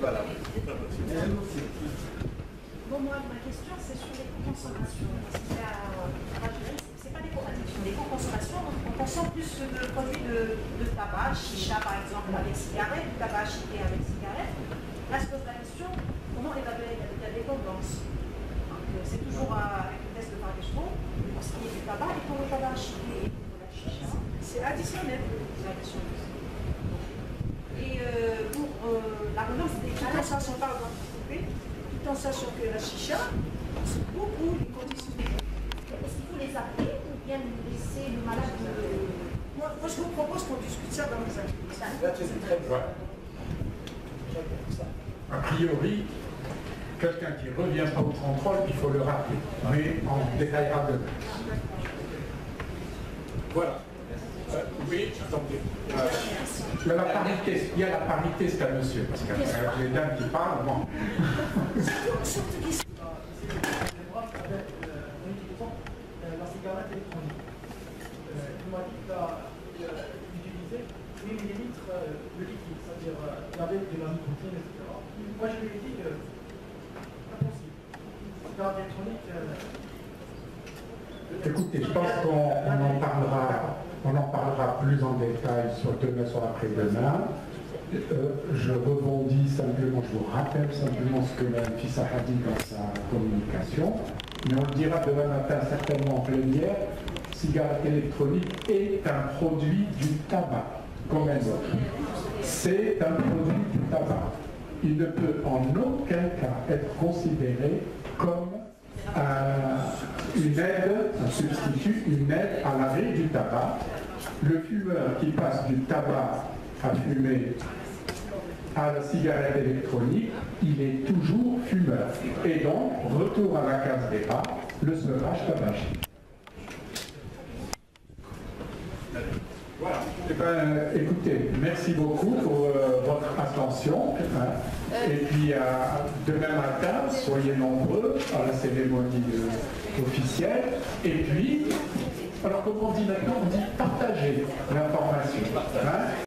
Bon, moi, ma question, c'est sur les consommations. C'est pas des contradictions, des consommations. On consomme plus de produits de tabac, chicha par exemple avec cigarette, tabac chiché avec cigarette. Là, se pose la question, comment évaluer la dépendance? C'est toujours avec le test de Parkinson, pour ce qui est du tabac et pour le tabac chiché. C'est additionnel. Et pour la relance des tout en sachant, pardon, tout en sachant que la chicha, c'est beaucoup les conditions. Est-ce qu'il faut les appeler ou bien laisser le malade Moi, je vous propose qu'on discute ça dans les activités. A priori, quelqu'un qui ne revient pas au contrôle, il faut le rappeler. Mais on détaillera demain. Voilà. Oui, attendez. Il y a la parité, c'est à monsieur, parce que les dames qui parlent, bon. La cigarette électronique. Il m'a dit d'utiliser, oui, mais limite le liquide, c'est-à-dire avec de la nicotine, etc. Moi, je lui ai dit, impossible. La cigarette électronique. Écoutez, je pense qu'on en parlera plus en détail sur demain, sur après-demain. Je rebondis simplement, je vous rappelle simplement ce que Mme Fissa a dit dans sa communication, mais on le dira demain matin certainement en plénière, cigarette électronique est un produit du tabac, comme un autre. C'est un produit du tabac. Il ne peut en aucun cas être considéré comme une aide, un substitut, une aide à l'arrêt du tabac. Le fumeur qui passe du tabac à fumer à la cigarette électronique, il est toujours fumeur. Et donc, retour à la case départ, le sevrage tabagique. Voilà. Eh bien, écoutez, merci beaucoup pour votre attention. Et puis, demain matin, soyez nombreux à la cérémonie officielle. Et puis, alors comme on dit maintenant, on dit partager l'information.